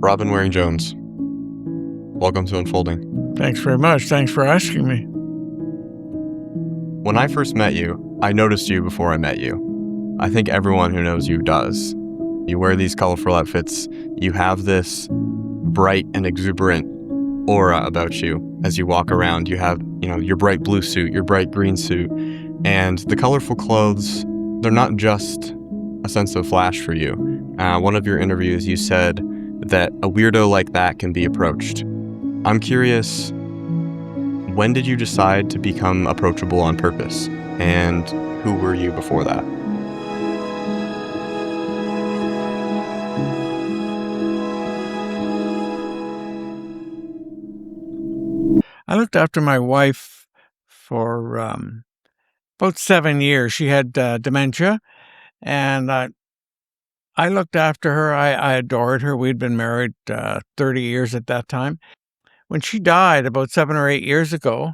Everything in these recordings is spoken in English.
Robin Waring-Jones, welcome to Unfolding. Thanks very much. Thanks for asking me. When I first met you, I noticed you before I met you. I think everyone who knows you does. You wear these colorful outfits. You have this bright and exuberant aura about you as you walk around. You have, your bright blue suit, your bright green suit, and the colorful clothes, they're not just a sense of flash for you. One of your interviews, you said that a weirdo like that can be approached. I'm curious, when did you decide to become approachable on purpose? And who were you before that? I looked after my wife for about 7 years. She had dementia, and I looked after her. I adored her. We'd been married 30 years at that time. When she died about 7 or 8 years ago,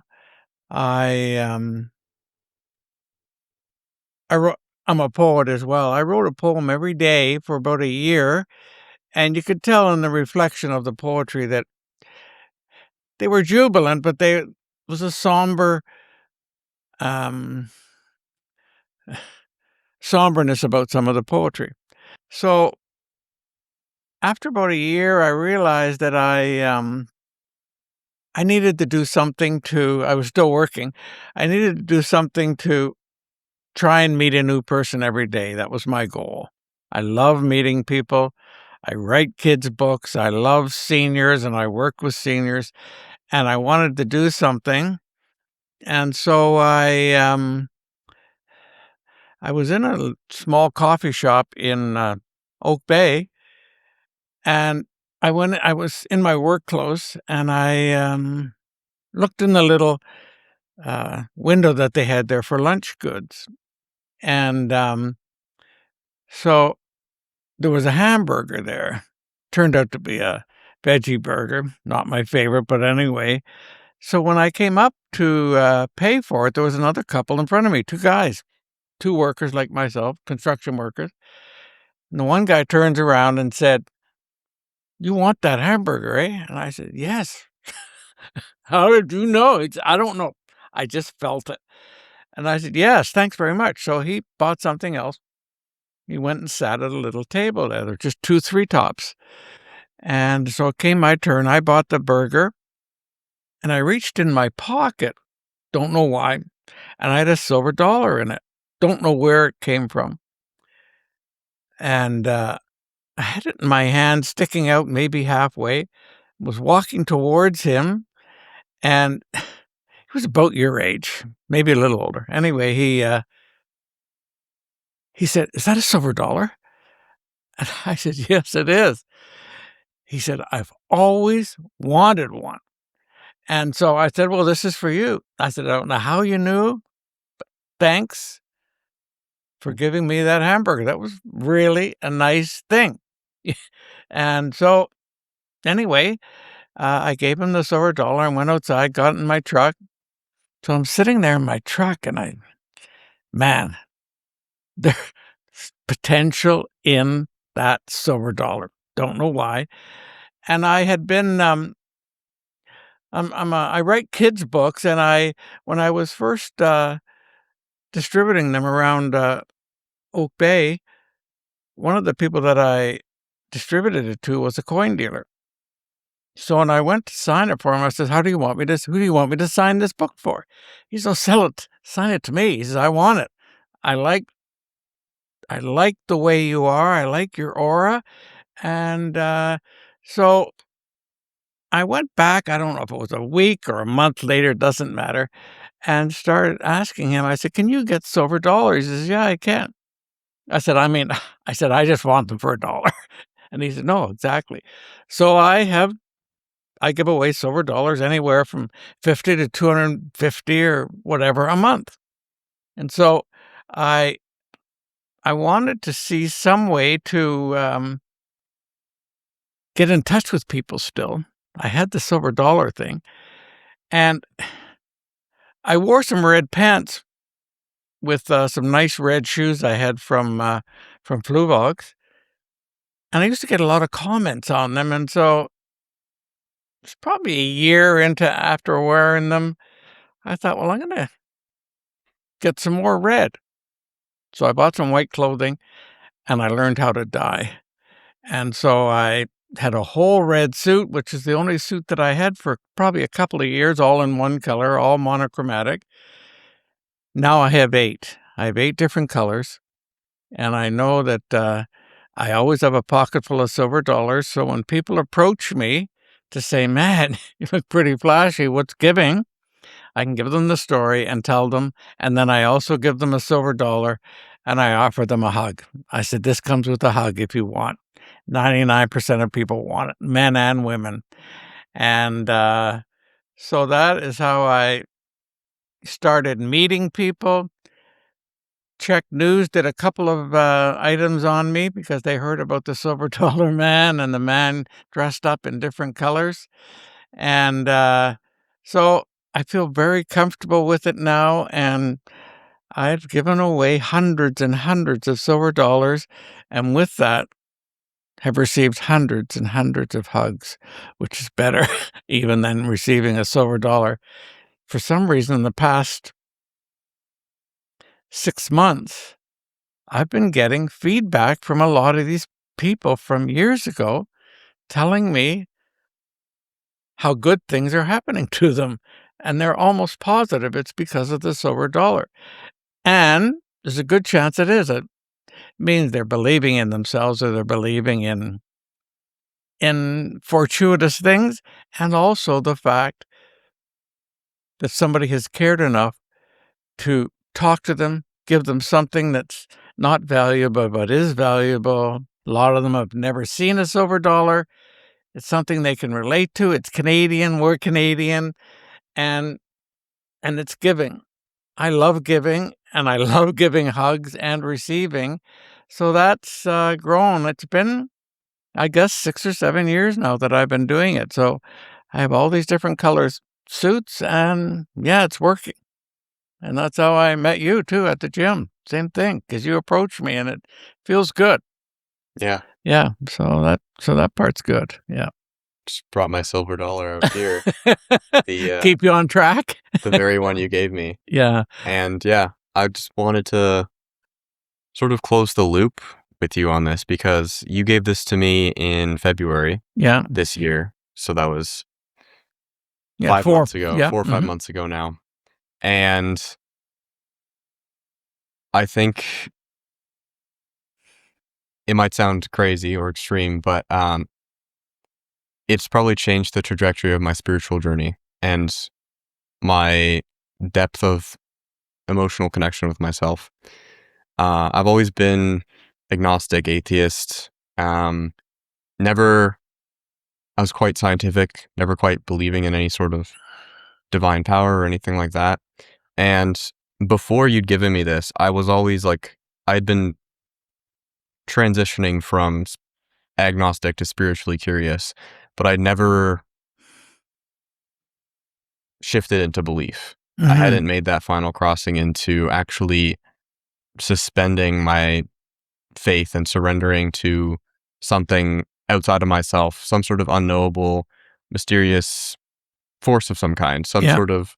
I wrote. I'm a poet as well. I wrote a poem every day for about a year, and you could tell in the reflection of the poetry that they were jubilant, but there was a somber somberness about some of the poetry. So after about a year, I realized that I needed to do something I was still working. I needed to do something to try and meet a new person every day. That was my goal. I love meeting people. I write kids' books. I love seniors, and I work with seniors, and I wanted to do something. And so I was in a small coffee shop in Oak Bay, and I was in my work clothes, and I looked in the little window that they had there for lunch goods. And so there was a hamburger there. Turned out to be a veggie burger, not my favorite, but anyway. So when I came up to pay for it, there was another couple in front of me, two guys, two workers like myself, construction workers. And the one guy turns around and said, "You want that hamburger, eh?" And I said, "Yes." "How did you know?" "I don't know. I just felt it." And I said, "Yes, thanks very much." So he bought something else. He went and sat at a little table there. There were just 2 3-tops. And so it came my turn. I bought the burger, and I reached in my pocket, don't know why, and I had a silver dollar in it. Don't know where it came from. And I had it in my hand, sticking out maybe halfway, was walking towards him, and he was about your age, maybe a little older. Anyway, he said, "Is that a silver dollar?" And I said, "Yes, it is." He said, "I've always wanted one." And so I said, "Well, this is for you." I said, "I don't know how you knew, but thanks for giving me that hamburger. That was really a nice thing." And so anyway, I gave him the silver dollar and went outside, got in my truck. So I'm sitting there in my truck, and man, there's potential in that silver dollar. Don't know why. And I had been, I write kids' books, and when I was first distributing them around Oak Bay, one of the people that I distributed it to was a coin dealer. So when I went to sign it for him, I said, who do you want me to sign this book for? He said, "Oh, sell it, sign it to me." He says, "I want it. I like the way you are. I like your aura." And so I went back, I don't know if it was a week or a month later, it doesn't matter, and started asking him. I said, "Can you get silver dollars?" He says, "Yeah, I can." I said, "I just want them for $1." And he said, "No, exactly." So I give away silver dollars anywhere from 50 to 250 or whatever a month. And so I wanted to see some way to get in touch with people still. I had the silver dollar thing, and I wore some red pants with some nice red shoes I had from Fluvogs. And I used to get a lot of comments on them, and so it's probably a year into after wearing them, I thought, "Well, I'm gonna get some more red." So I bought some white clothing, and I learned how to dye. And so I had a whole red suit, which is the only suit that I had for probably a couple of years, all in one color, all monochromatic. Now I have 8. I have 8 different colors, and I know that I always have a pocket full of silver dollars, so when people approach me to say, "Man, you look pretty flashy, what's giving?" I can give them the story and tell them, and then I also give them a silver dollar, and I offer them a hug. I said, "This comes with a hug if you want." 99% of people want it, men and women. And so that is how I started meeting people. Check News did a couple of items on me because they heard about the silver dollar man and the man dressed up in different colors. And so I feel very comfortable with it now. And I've given away hundreds and hundreds of silver dollars. And with that, have received hundreds and hundreds of hugs, which is better even than receiving a silver dollar. For some reason, in the past 6 months, I've been getting feedback from a lot of these people from years ago telling me how good things are happening to them. And they're almost positive it's because of the silver dollar. And there's a good chance it is. It means they're believing in themselves, or they're believing in fortuitous things, and also the fact that somebody has cared enough to talk to them, give them something that's not valuable but is valuable. A lot of them have never seen a silver dollar. It's something they can relate to. It's Canadian, we're Canadian, and it's giving. I love giving, and I love giving hugs and receiving. So that's grown. It's been, I guess, 6 or 7 years now that I've been doing it. So I have all these different colors suits, and yeah, it's working. And that's how I met you too at the gym. Same thing, because you approached me and it feels good. Yeah. Yeah, so that part's good. Yeah. Just brought my silver dollar out here. The Keep you on track. the very one you gave me. Yeah. And yeah, I just wanted to sort of close the loop with you on this because you gave this to me in February Yeah. this year. So that was Yeah. 5 months ago, Yeah. 4 or 5 months ago now. And I think it might sound crazy or extreme, but it's probably changed the trajectory of my spiritual journey and my depth of emotional connection with myself. I've always been agnostic, atheist. Never, I was quite scientific, never quite believing in any sort of divine power or anything like that. And before you'd given me this, I was always like, I'd been transitioning from agnostic to spiritually curious, but I'd never shifted into belief. I hadn't made that final crossing into actually suspending my faith and surrendering to something outside of myself, some sort of unknowable, mysterious force of some kind, some sort of,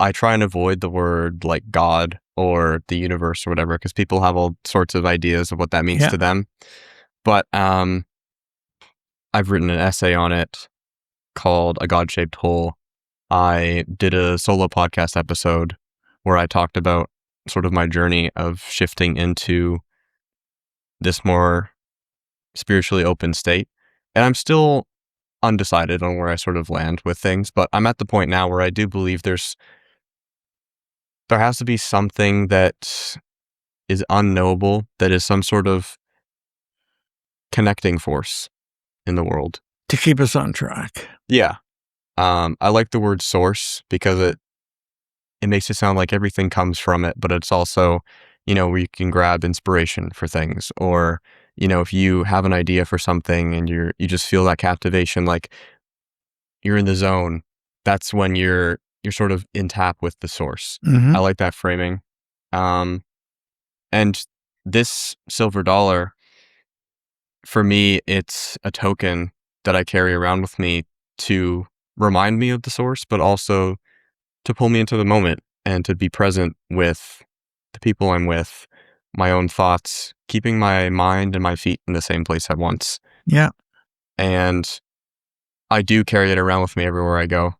I try and avoid the word like God or the universe or whatever, because people have all sorts of ideas of what that means to them. But I've written an essay on it called A God-Shaped Hole. I did a solo podcast episode where I talked about sort of my journey of shifting into this more spiritually open state. And I'm still undecided on where I sort of land with things, but I'm at the point now where I do believe there has to be something that is unknowable, that is some sort of connecting force in the world. To keep us on track. Yeah. I like the word source because it makes it sound like everything comes from it, but it's also, where you can grab inspiration for things, or, if you have an idea for something and you just feel that captivation, like you're in the zone, that's when you're sort of in tap with the source. I like that framing. And this silver dollar, for me, it's a token that I carry around with me to remind me of the source, but also to pull me into the moment and to be present with the people I'm with, my own thoughts, keeping my mind and my feet in the same place at once. Yeah. And I do carry it around with me everywhere I go.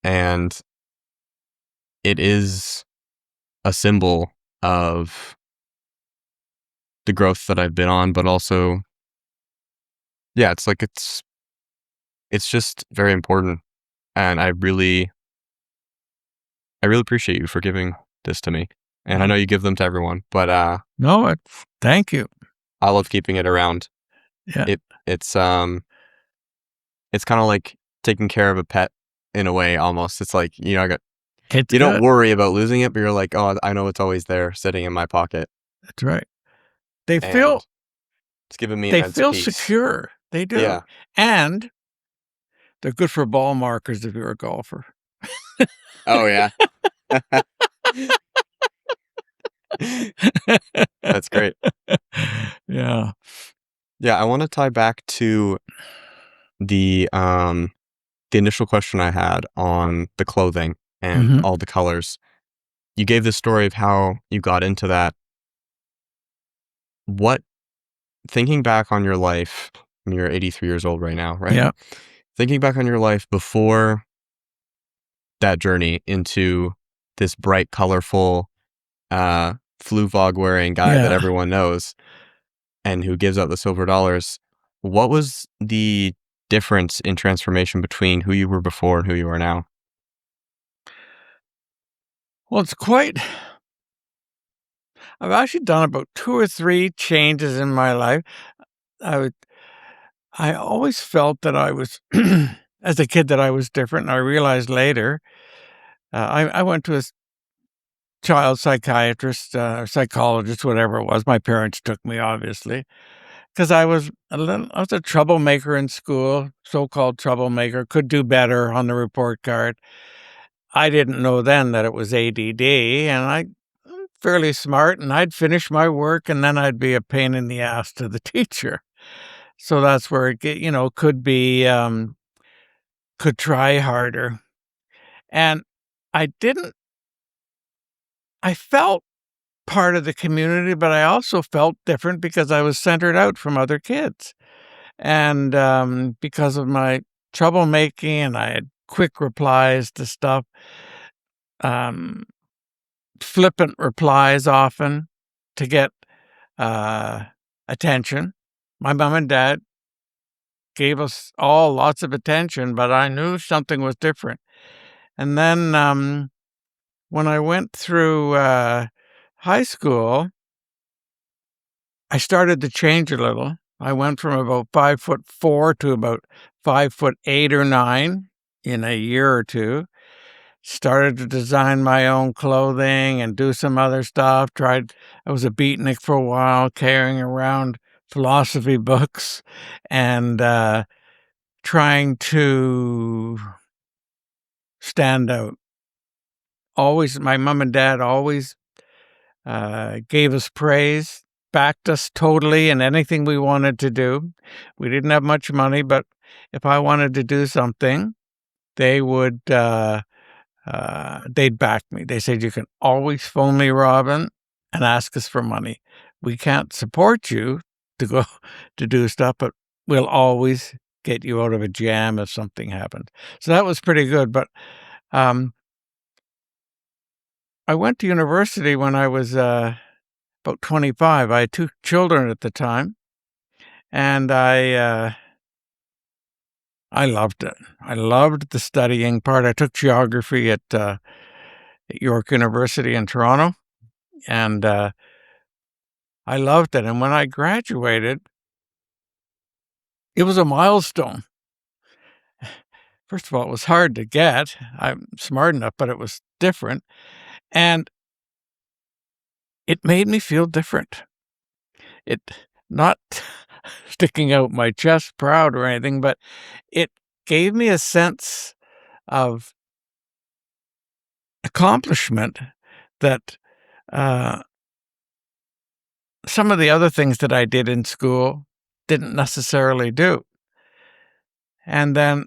And it is a symbol of the growth that I've been on, but also, yeah, it's just very important. And I really appreciate you for giving this to me. And I know you give them to everyone, but No, thank you. I love keeping it around. Yeah. It's kind of like taking care of a pet in a way almost. It's like, you It's don't good. worry about losing it, but you're like, oh, I know it's always there sitting in my pocket. That's right. They And feel it's given me immense peace. secure. They do. Yeah. And they're good for ball markers if you're a golfer. Oh, yeah. That's great. Yeah. Yeah, I want to tie back to the initial question I had on the clothing and Mhm. all the colors. You gave the story of how you got into that. What, thinking back on your life, I mean, you're 83 years old right now, right? Yeah. Thinking back on your life before that journey into this bright, colorful, flu vog wearing guy that Yeah. everyone knows and who gives out the silver dollars, what was the difference in transformation between who you were before and who you are now? Well, I've actually done about 2 or 3 changes in my life. I would I always felt that I was as a kid, that I was different, and I realized later, I went to a child psychiatrist, or psychologist, whatever it was. My parents took me, obviously, because I was a troublemaker in school, so-called troublemaker, could do better on the report card. I didn't know then that it was ADD, and I'm fairly smart, and I'd finish my work, and then I'd be a pain in the ass to the teacher. So that's where could be, could try harder. And I didn't I felt part of the community, but I also felt different because I was centered out from other kids. And, because of my troublemaking, and I had quick replies to stuff, um, flippant replies often to get, uh, attention. My mom and dad gave us all lots of attention, but I knew something was different. And then, when I went through, high school, I started to change a little. I went from about 5'4" to about 5'8" or 9 in a year or 2. Started to design my own clothing and do some other stuff. I was a beatnik for a while, carrying around philosophy books and, trying to stand out. Always my mom and dad always, gave us praise, backed us totally in anything we wanted to do. We didn't have much money, but if I wanted to do something, they would, they'd back me. They said, "You can always phone me, Robin, and ask us for money. We can't support you to go to do stuff, but we'll always get you out of a jam if something happened." So that was pretty good, but, um, I went to university when I was, about 25. I had 2 children at the time, and I loved it. I loved the studying part. I took geography at York University in Toronto, and, I loved it, and when I graduated, it was a milestone. First of all, it was hard to get. I'm smart enough, but it was different, and it made me feel different. It not sticking out my chest proud or anything, but it gave me a sense of accomplishment that, uh, some of the other things that I did in school didn't necessarily do. And then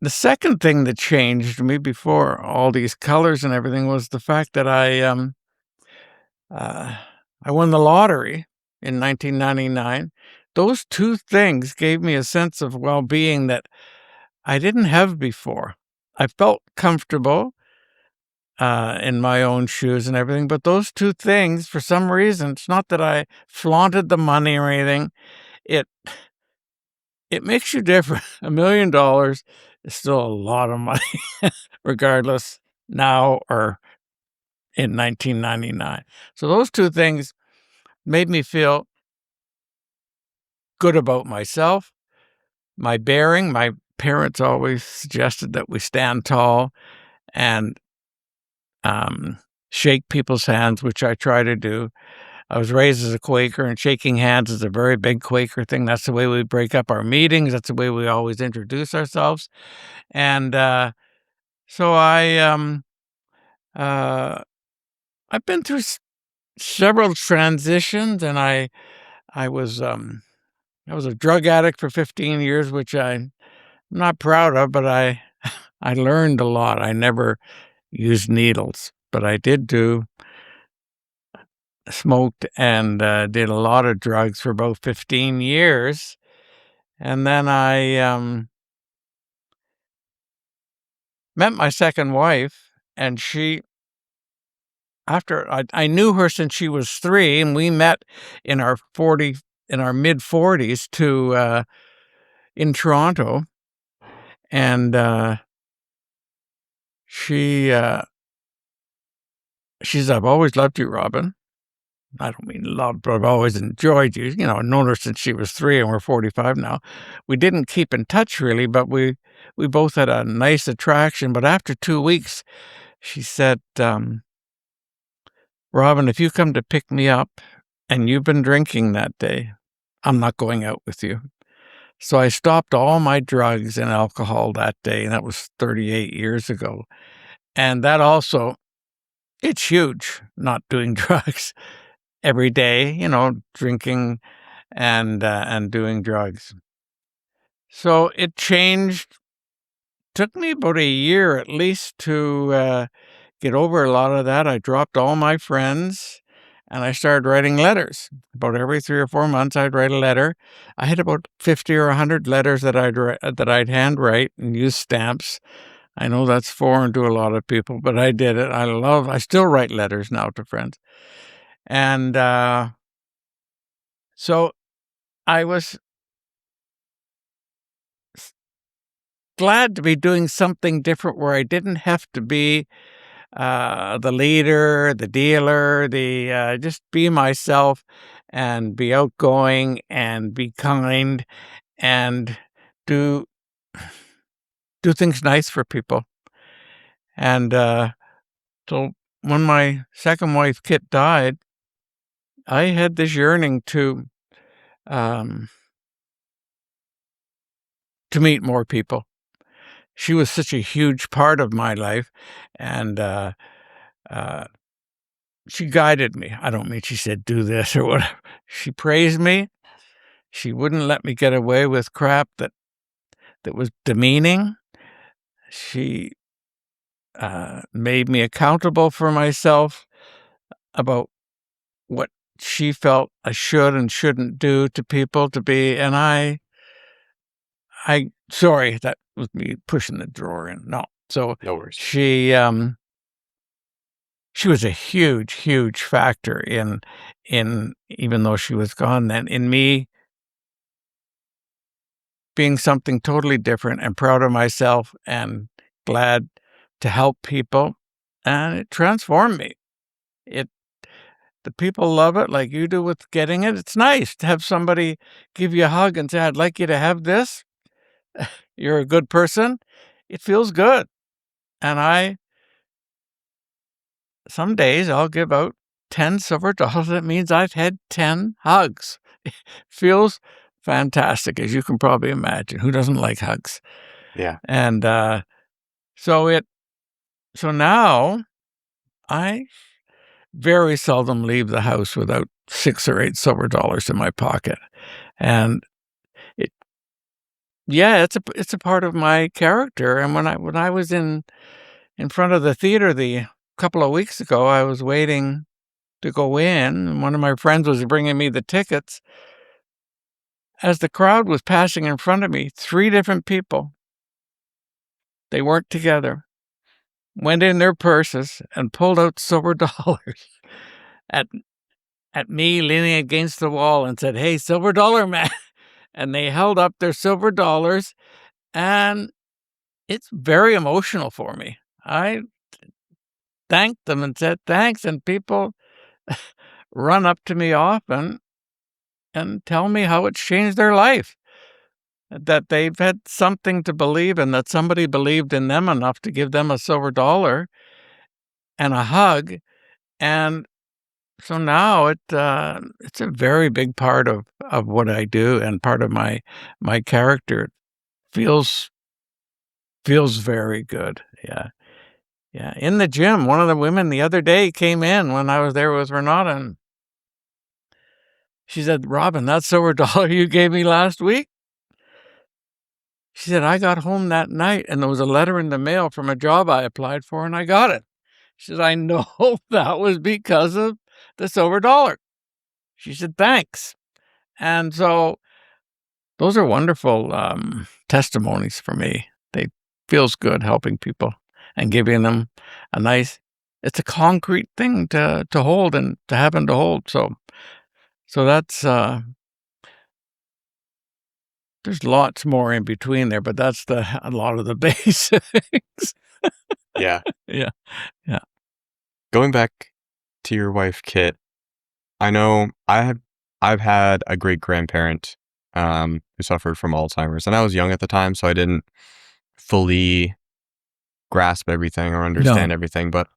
the second thing that changed me before all these colors and everything was the fact that I won the lottery in 1999. Those two things gave me a sense of well-being that I didn't have before. I felt comfortable in my own shoes and everything, but those two things, for some reason, it's not that I flaunted the money or anything. It makes you different. $1 million is still a lot of money, regardless now or in 1999. So those two things made me feel good about myself, my bearing. My parents always suggested that we stand tall and shake people's hands, which I try to do. I was raised as a Quaker, and shaking hands is a very big Quaker thing. That's the way we break up our meetings. That's the way we always introduce ourselves. And so I've been through several transitions, and I was a drug addict for 15 years, which I'm not proud of, but I learned a lot. I never used needles, but I did smoked and did a lot of drugs for about 15 years. And then I met my second wife, and I knew her since she was 3, and we met in our mid 40s in Toronto. And she said, "I've always loved you, Robin." I don't mean love, but I've always enjoyed you. I've known her since she was 3, and we're 45 now. We didn't keep in touch really, but we both had a nice attraction. But after 2 weeks, she said, "Robin, if you come to pick me up and you've been drinking that day, I'm not going out with you." So I stopped all my drugs and alcohol that day, and that was 38 years ago. And that also, it's huge not doing drugs every day, drinking and doing drugs. So it changed. Took me about a year at least to get over a lot of that. I dropped all my friends and I started writing letters. About every 3 or 4 months, I'd write a letter. I had about 50 or 100 letters that I'd handwrite and use stamps. I know that's foreign to a lot of people, but I did it. I still write letters now to friends. And so I was glad to be doing something different where I didn't have to be the leader, the dealer, just be myself and be outgoing and be kind and do things nice for people. And so when my second wife, Kit, died, I had this yearning to meet more people. She was such a huge part of my life, and she guided me. I don't mean she said, "Do this," or whatever. She praised me. She wouldn't let me get away with crap that was demeaning. She made me accountable for myself about what she felt I should and shouldn't do to people and sorry, that was me pushing the drawer in. No. So No worries. she was a huge, huge factor in even though she was gone then, in me being something totally different and proud of myself and glad to help people. And it transformed me. The people love it like you do with getting it. It's nice to have somebody give you a hug and say, "I'd like you to have this. You're a good person." It feels good. And some days I'll give out 10 silver dollars. That means I've had 10 hugs. It feels fantastic, as you can probably imagine. Who doesn't like hugs? Yeah. And so now I very seldom leave the house without 6 or 8 silver dollars in my pocket. And it yeah, it's a part of my character, and when I was in front of the theater the couple of weeks ago, I was waiting to go in, and one of my friends was bringing me the tickets. As the crowd was passing in front of me, 3 different people, they weren't together, went in their purses and pulled out silver dollars at me leaning against the wall and said, "Hey, silver dollar man." And they held up their silver dollars, and it's very emotional for me. I thanked them and said, "Thanks," and people run up to me often and tell me how it's changed their life, that they've had something to believe in, that somebody believed in them enough to give them a silver dollar and a hug, and so now it's a very big part of what I do and part of my character. It feels very good. Yeah. Yeah. In the gym, one of the women the other day came in when I was there with Renata, and she said, "Robin, that silver dollar you gave me last week," she said, "I got home that night and there was a letter in the mail from a job I applied for and I got it." She said, "I know that was because of the silver dollar." She said, "Thanks." And so those are wonderful testimonies for me. They feels good helping people and giving them a nice. It's a concrete thing to hold and to happen to hold. So that's there's lots more in between there, but that's a lot of the basics. Yeah. Yeah, yeah, Going back to your wife, Kit, I know I've had a great grandparent who suffered from Alzheimer's, and I was young at the time, so I didn't fully grasp everything or understand no, everything, but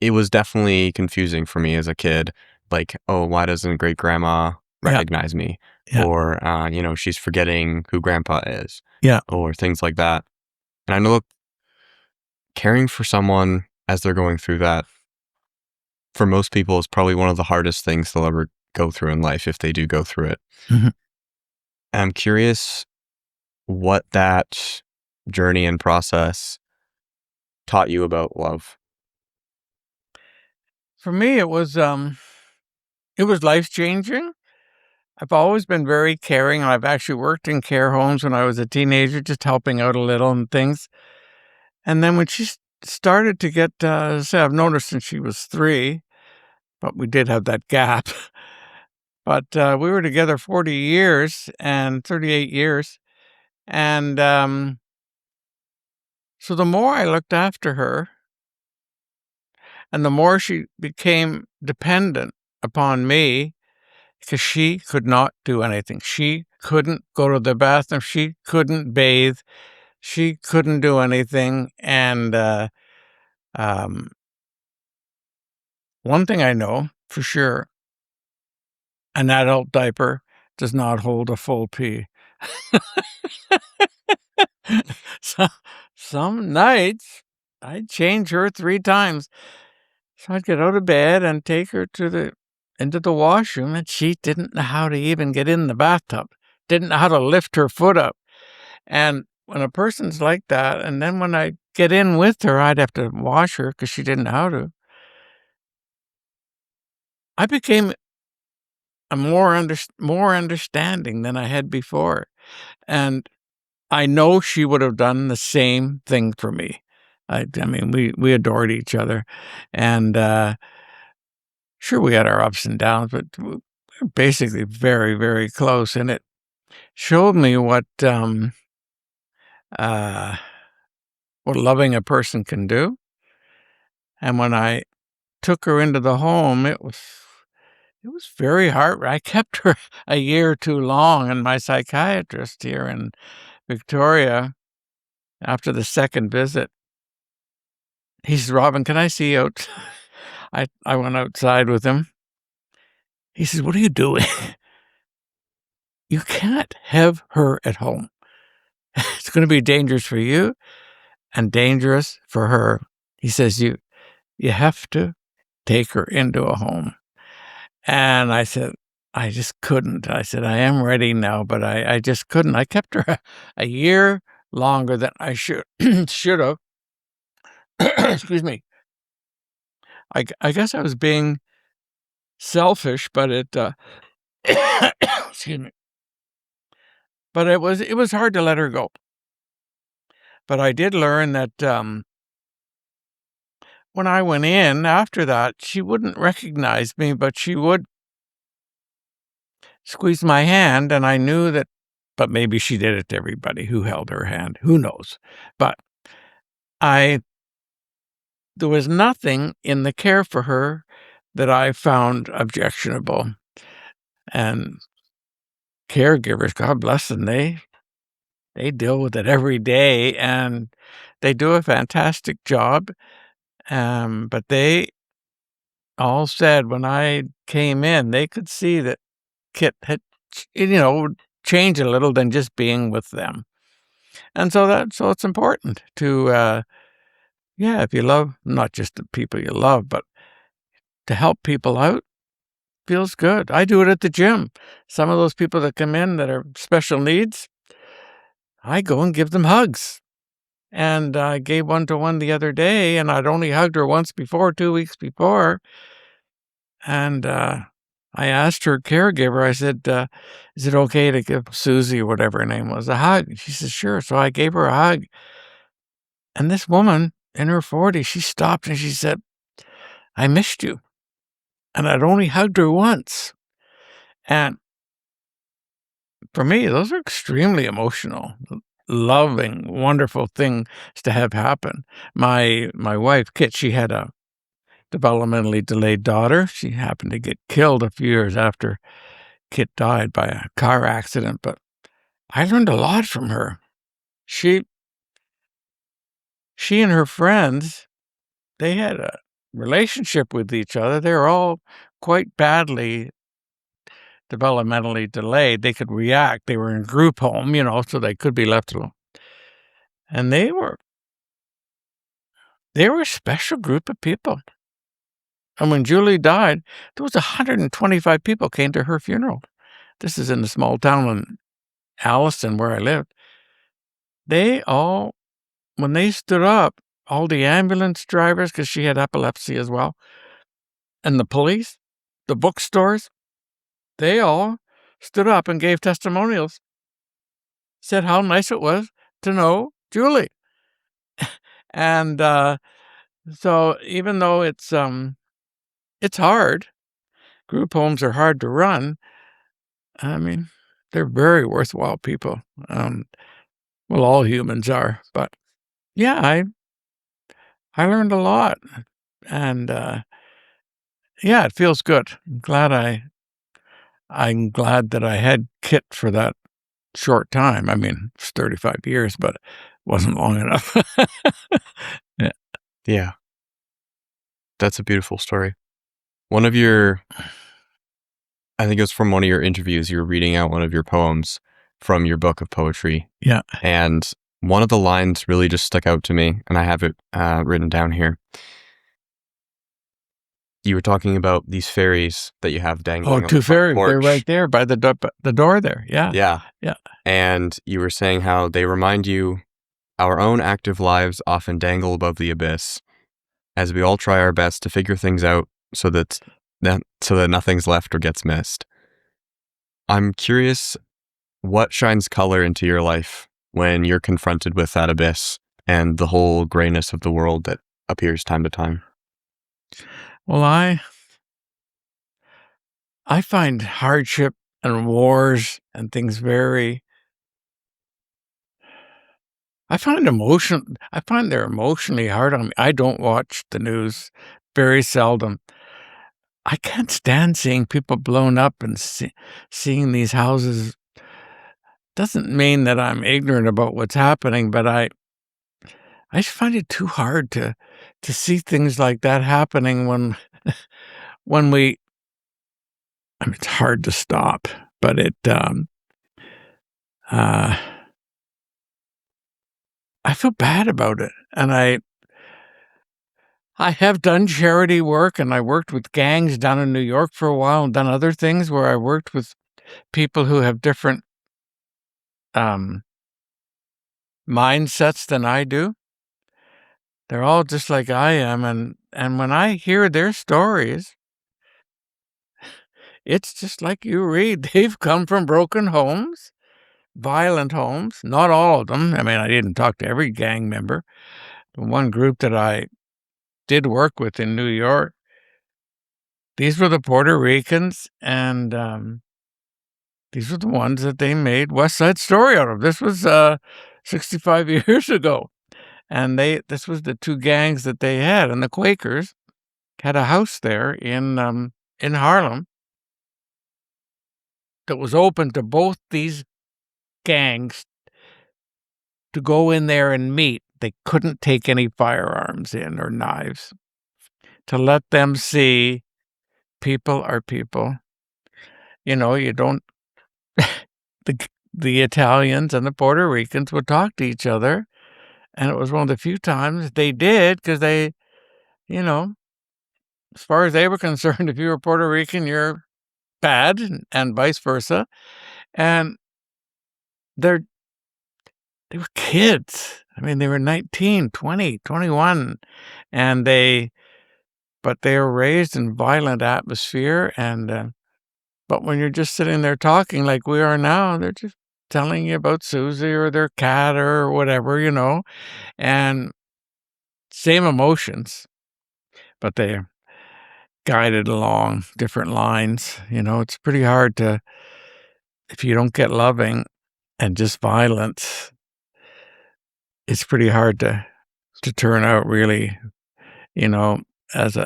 it was definitely confusing for me as a kid. Like, oh, why doesn't great grandma yeah, recognize me? yeah, Or, she's forgetting who grandpa is, yeah. or things like that. And I know caring for someone as they're going through that, for most people, is probably one of the hardest things they'll ever go through in life if they do go through it. Mhm. I'm curious what that journey and process taught you about love. For me, it was life changing. I've always been very caring, and I've actually worked in care homes when I was a teenager, just helping out a little and things. And then when she started to get, say, I've known her since she was 3, but we did have that gap. But we were together 40 years and 38 years. And so the more I looked after her and the more she became dependent upon me, because she could not do anything. She couldn't go to the bathroom. She couldn't bathe. She couldn't do anything. And um, one thing I know for sure, an adult diaper does not hold a full pee. So, some nights I'd change her 3 times. So I'd get out of bed and take her into the washroom, and she didn't know how to even get in the bathtub, didn't know how to lift her foot up. And when a person's like that, and then when I get in with her, I'd have to wash her because she didn't know how to. I became a more understanding than I had before, and I know she would have done the same thing for me. I mean, we adored each other, and sure, we had our ups and downs, but we're basically very, very close, and it showed me uh, what loving a person can do. And when I took her into the home, it was very hard. I kept her a year too long, and my psychiatrist here in Victoria, after the second visit, he says, "Robin, can I see you out?" I went outside with him. He says, "What are you doing? You can't have her at home. It's going to be dangerous for you and dangerous for her." He says, You have to take her into a home." And I said, "I just couldn't." I said, "I am ready now," but I just couldn't. I kept her a year longer than I should should have. Excuse me. I guess I was being selfish, but excuse me. But it was hard to let her go. But I did learn that, when I went in after that, she wouldn't recognize me, but she would squeeze my hand, and I knew that, but maybe she did it to everybody who held her hand, who knows? But I there was nothing in the care for her that I found objectionable, and caregivers, God bless them, they deal with it every day, and they do a fantastic job, but they all said when I came in, they could see that Kit had changed a little than just being with them. And so it's important to, yeah, if you love not just the people you love, but to help people out feels good. I do it at the gym. Some of those people that come in that are special needs, I go and give them hugs. And I gave one to one the other day, and I'd only hugged her once before, 2 weeks before. And I asked her caregiver, I said, "Is it okay to give Susie," or whatever her name was, "a hug?" She said, "Sure." So I gave her a hug. And this woman in her 40s, she stopped and she said, "I missed you." And I'd only hugged her once. And for me, those are extremely emotional, loving, wonderful things to have happen. My wife, Kit, she had a developmentally delayed daughter. She happened to get killed a few years after Kit died by a car accident, but I learned a lot from her. She she and her friends, they had a relationship with each other. They were all quite badly developmentally delayed. They could react. They were in group home, so they could be left alone. And they were a special group of people. And when Julie died, there was 125 people came to her funeral. This is in a small town in Alliston where I lived. They all, when they stood up, all the ambulance drivers, because she had epilepsy as well, and the police, the bookstores, they all stood up and gave testimonials, said how nice it was to know Julie. And so even though it's hard, group homes are hard to run, I mean, they're very worthwhile people. Well, all humans are, but yeah, I learned a lot, and yeah, it feels good. I'm glad that I had Kit for that short time. I mean, it's 35 years, but it wasn't long enough. Yeah. Yeah, that's a beautiful story. One of your, I think it was from one of your interviews, you were reading out one of your poems from your book of poetry. Yeah. And one of the lines really just stuck out to me, and I have it written down here. You were talking about these fairies that you have dangling Oh, on the 2 front fairies, they're porch. right there by the door there. Yeah. Yeah. Yeah. And you were saying how they remind you our own active lives often dangle above the abyss as we all try our best to figure things out so that nothing's left or gets missed. I'm curious, what shines color into your life when you're confronted with that abyss and the whole grayness of the world that appears time to time? Well, I find hardship and wars and things I find they're emotionally hard on me. I don't watch the news very seldom. I can't stand seeing people blown up and seeing these houses. Doesn't mean that I'm ignorant about what's happening, but I just find it too hard to see things like that happening when when we I mean, it's hard to stop, but uh, I feel bad about it, and I have done charity work, and I worked with gangs down in New York for a while and done other things where I worked with people who have different mindsets than I do. They're all just like I am, and when I hear their stories, it's just like you read. They've come from broken homes, violent homes, not all of them. I mean, I didn't talk to every gang member. The one group that I did work with in New York, these were the Puerto Ricans, and these were the ones that they made West Side Story out of. This was 65 years ago. And this was the two gangs that they had. And the Quakers had a house there in Harlem that was open to both these gangs to go in there and meet. They couldn't take any firearms in or knives, to let them see people are people. You know, you don't the Italians and the Puerto Ricans would talk to each other, and it was one of the few times they did, because they, you know, as far as they were concerned, if you were Puerto Rican, you're bad, and vice versa. And they were kids. I mean, they were 19, 20, 21, and but they were raised in violent atmosphere. And but when you're just sitting there talking like we are now, they're just telling you about Susie or their cat or whatever, and same emotions, but they're guided along different lines. It's pretty hard if you don't get loving and just violence, it's pretty hard to turn out really, as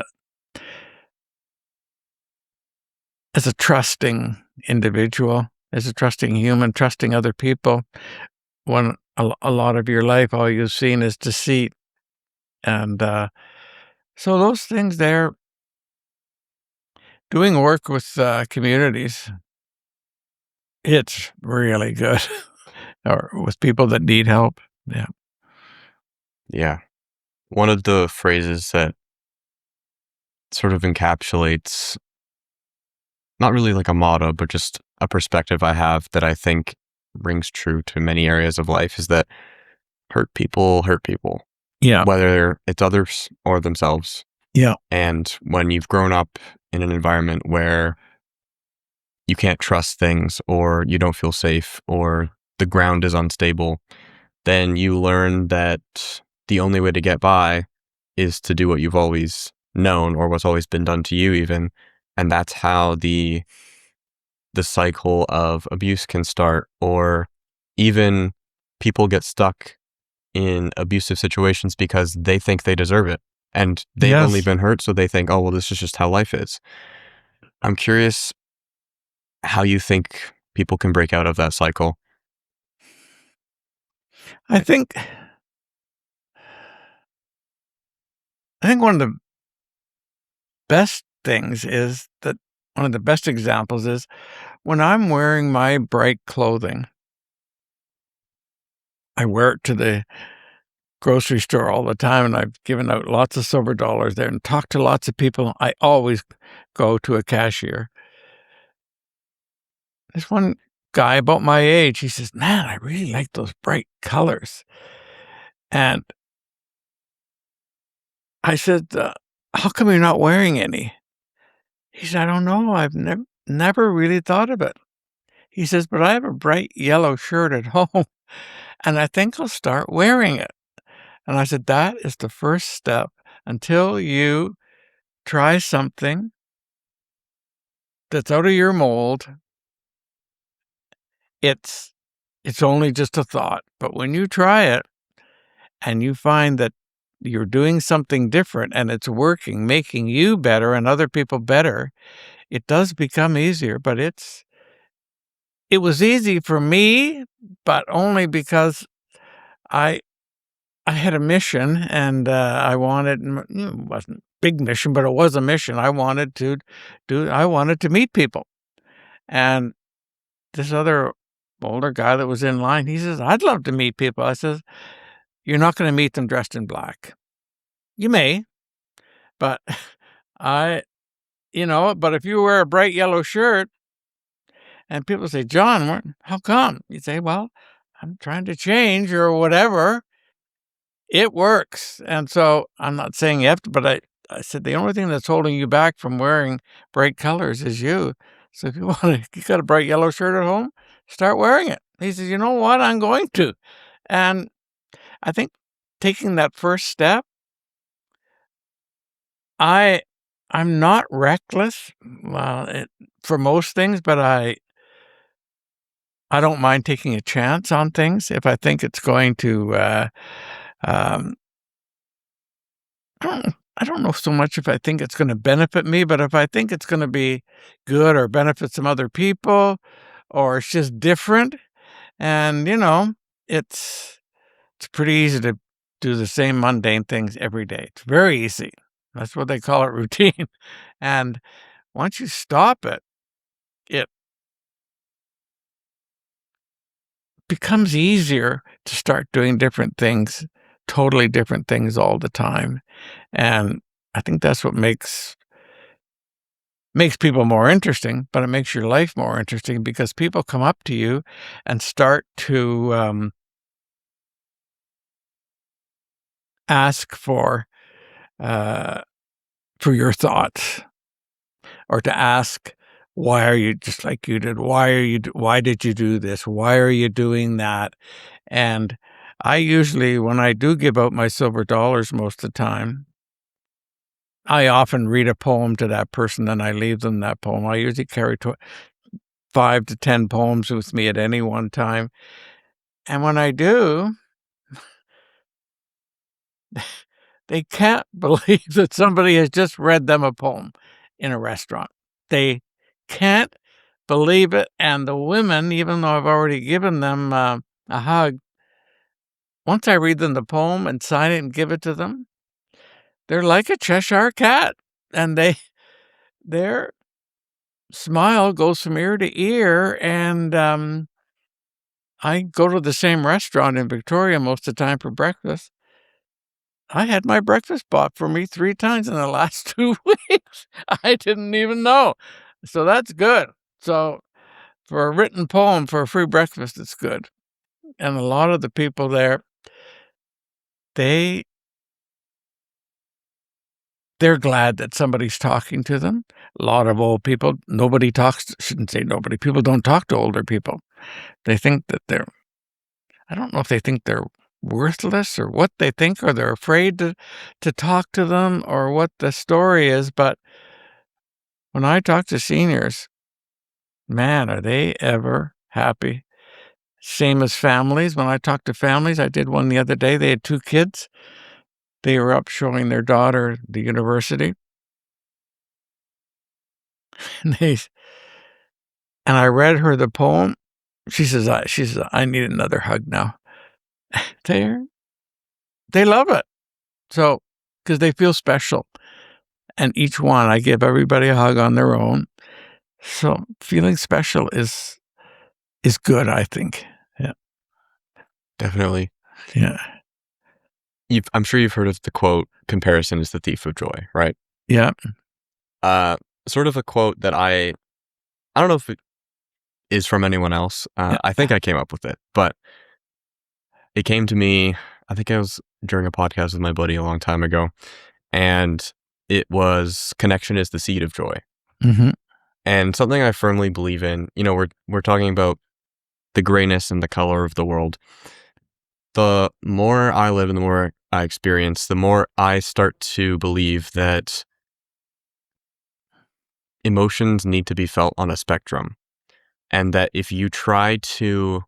a trusting individual, as a trusting human, trusting other people, when a lot of your life, all you've seen is deceit. And so those things there, doing work with communities, it's really good. Or with people that need help. Yeah. Yeah. One of the phrases that sort of encapsulates, not really like a motto, but just a perspective I have that I think rings true to many areas of life, is that hurt people hurt people. Yeah. Whether it's others or themselves. Yeah. And when you've grown up in an environment where you can't trust things, or you don't feel safe, or the ground is unstable, then you learn that the only way to get by is to do what you've always known, or what's always been done to you even. And that's how the cycle of abuse can start, or even people get stuck in abusive situations because they think they deserve it. And they've only been hurt, so they think, oh, well, this is just how life is. I'm curious how you think people can break out of that cycle. I think one of the best things is that one of the best examples is when I'm wearing my bright clothing. I wear it to the grocery store all the time, and I've given out lots of silver dollars there and talked to lots of people. I always go to a cashier. There's one guy about my age. He says, "Man, I really like those bright colors." And I said, "How come you're not wearing any?" He said, "I don't know. I've never really thought of it." He says, "But I have a bright yellow shirt at home, and I think I'll start wearing it." And I said, "That is the first step. Until you try something that's out of your mold, it's only just a thought. But when you try it and you find that you're doing something different and it's working, making you better and other people better, it does become easier. But it was easy for me, but only because I had a mission, and I wanted, it wasn't a big mission, but it was a mission. I wanted to meet people. And this other older guy that was in line, he says, "I'd love to meet people." I says, "You're not going to meet them dressed in black. You may, But I but if you wear a bright yellow shirt and people say, "John, how come?" You say, "Well, I'm trying to change," or whatever. It works. And so I'm not saying you have to, but I said the only thing that's holding you back from wearing bright colors is you. So if you got a bright yellow shirt at home, start wearing it. He says, "You know what? I'm going to." And I think taking that first step, I'm not reckless, for most things, but I don't mind taking a chance on things if I think it's going to, um I don't know so much if I think it's gonna benefit me, but if I think it's gonna be good or benefit some other people, or it's just different, and, it's pretty easy to do the same mundane things every day. It's very easy. That's what they call it, routine. And once you stop it, it becomes easier to start doing different things, totally different things all the time. And I think that's what makes people more interesting, but it makes your life more interesting because people come up to you and start to ask for your thoughts, or to ask, why are you just like you did? Why did you do this? Why are you doing that? And I usually, when I do give out my silver dollars most of the time, I often read a poem to that person and I leave them that poem. I usually carry 5 to 10 poems with me at any one time. And when I do, they can't believe that somebody has just read them a poem in a restaurant. They can't believe it. And the women, even though I've already given them a hug, once I read them the poem and sign it and give it to them, they're like a Cheshire cat. And their smile goes from ear to ear. And I go to the same restaurant in Victoria most of the time for breakfast. I had my breakfast bought for me 3 times in the last 2 weeks. I didn't even know. So that's good. So for a written poem for a free breakfast, it's good. And a lot of the people there, they they're glad that somebody's talking to them. A lot of old people, shouldn't say nobody, people don't talk to older people. They think that I don't know if they think they're worthless or what they think, or they're afraid to talk to them, or what the story is, but when I talk to seniors, man, are they ever happy. Same as families. When I talk to families, I did one the other day. They had 2 kids. They were up showing their daughter the university. And I read her the poem. She says, "I need another hug now." They they love it. So, because they feel special. And each one, I give everybody a hug on their own. So feeling special is good, I think. Yeah. Definitely. Yeah. I'm sure you've heard of the quote, "Comparison is the thief of joy," right? Yeah. Sort of a quote that I don't know if it is from anyone else. Yeah. I think I came up with it, but it came to me, I think I was during a podcast with my buddy a long time ago, and it was, "Connection is the seed of joy." Mhm. And something I firmly believe in. We're talking about the grayness and the color of the world. The more I live and the more I experience, the more I start to believe that emotions need to be felt on a spectrum. And that if you try to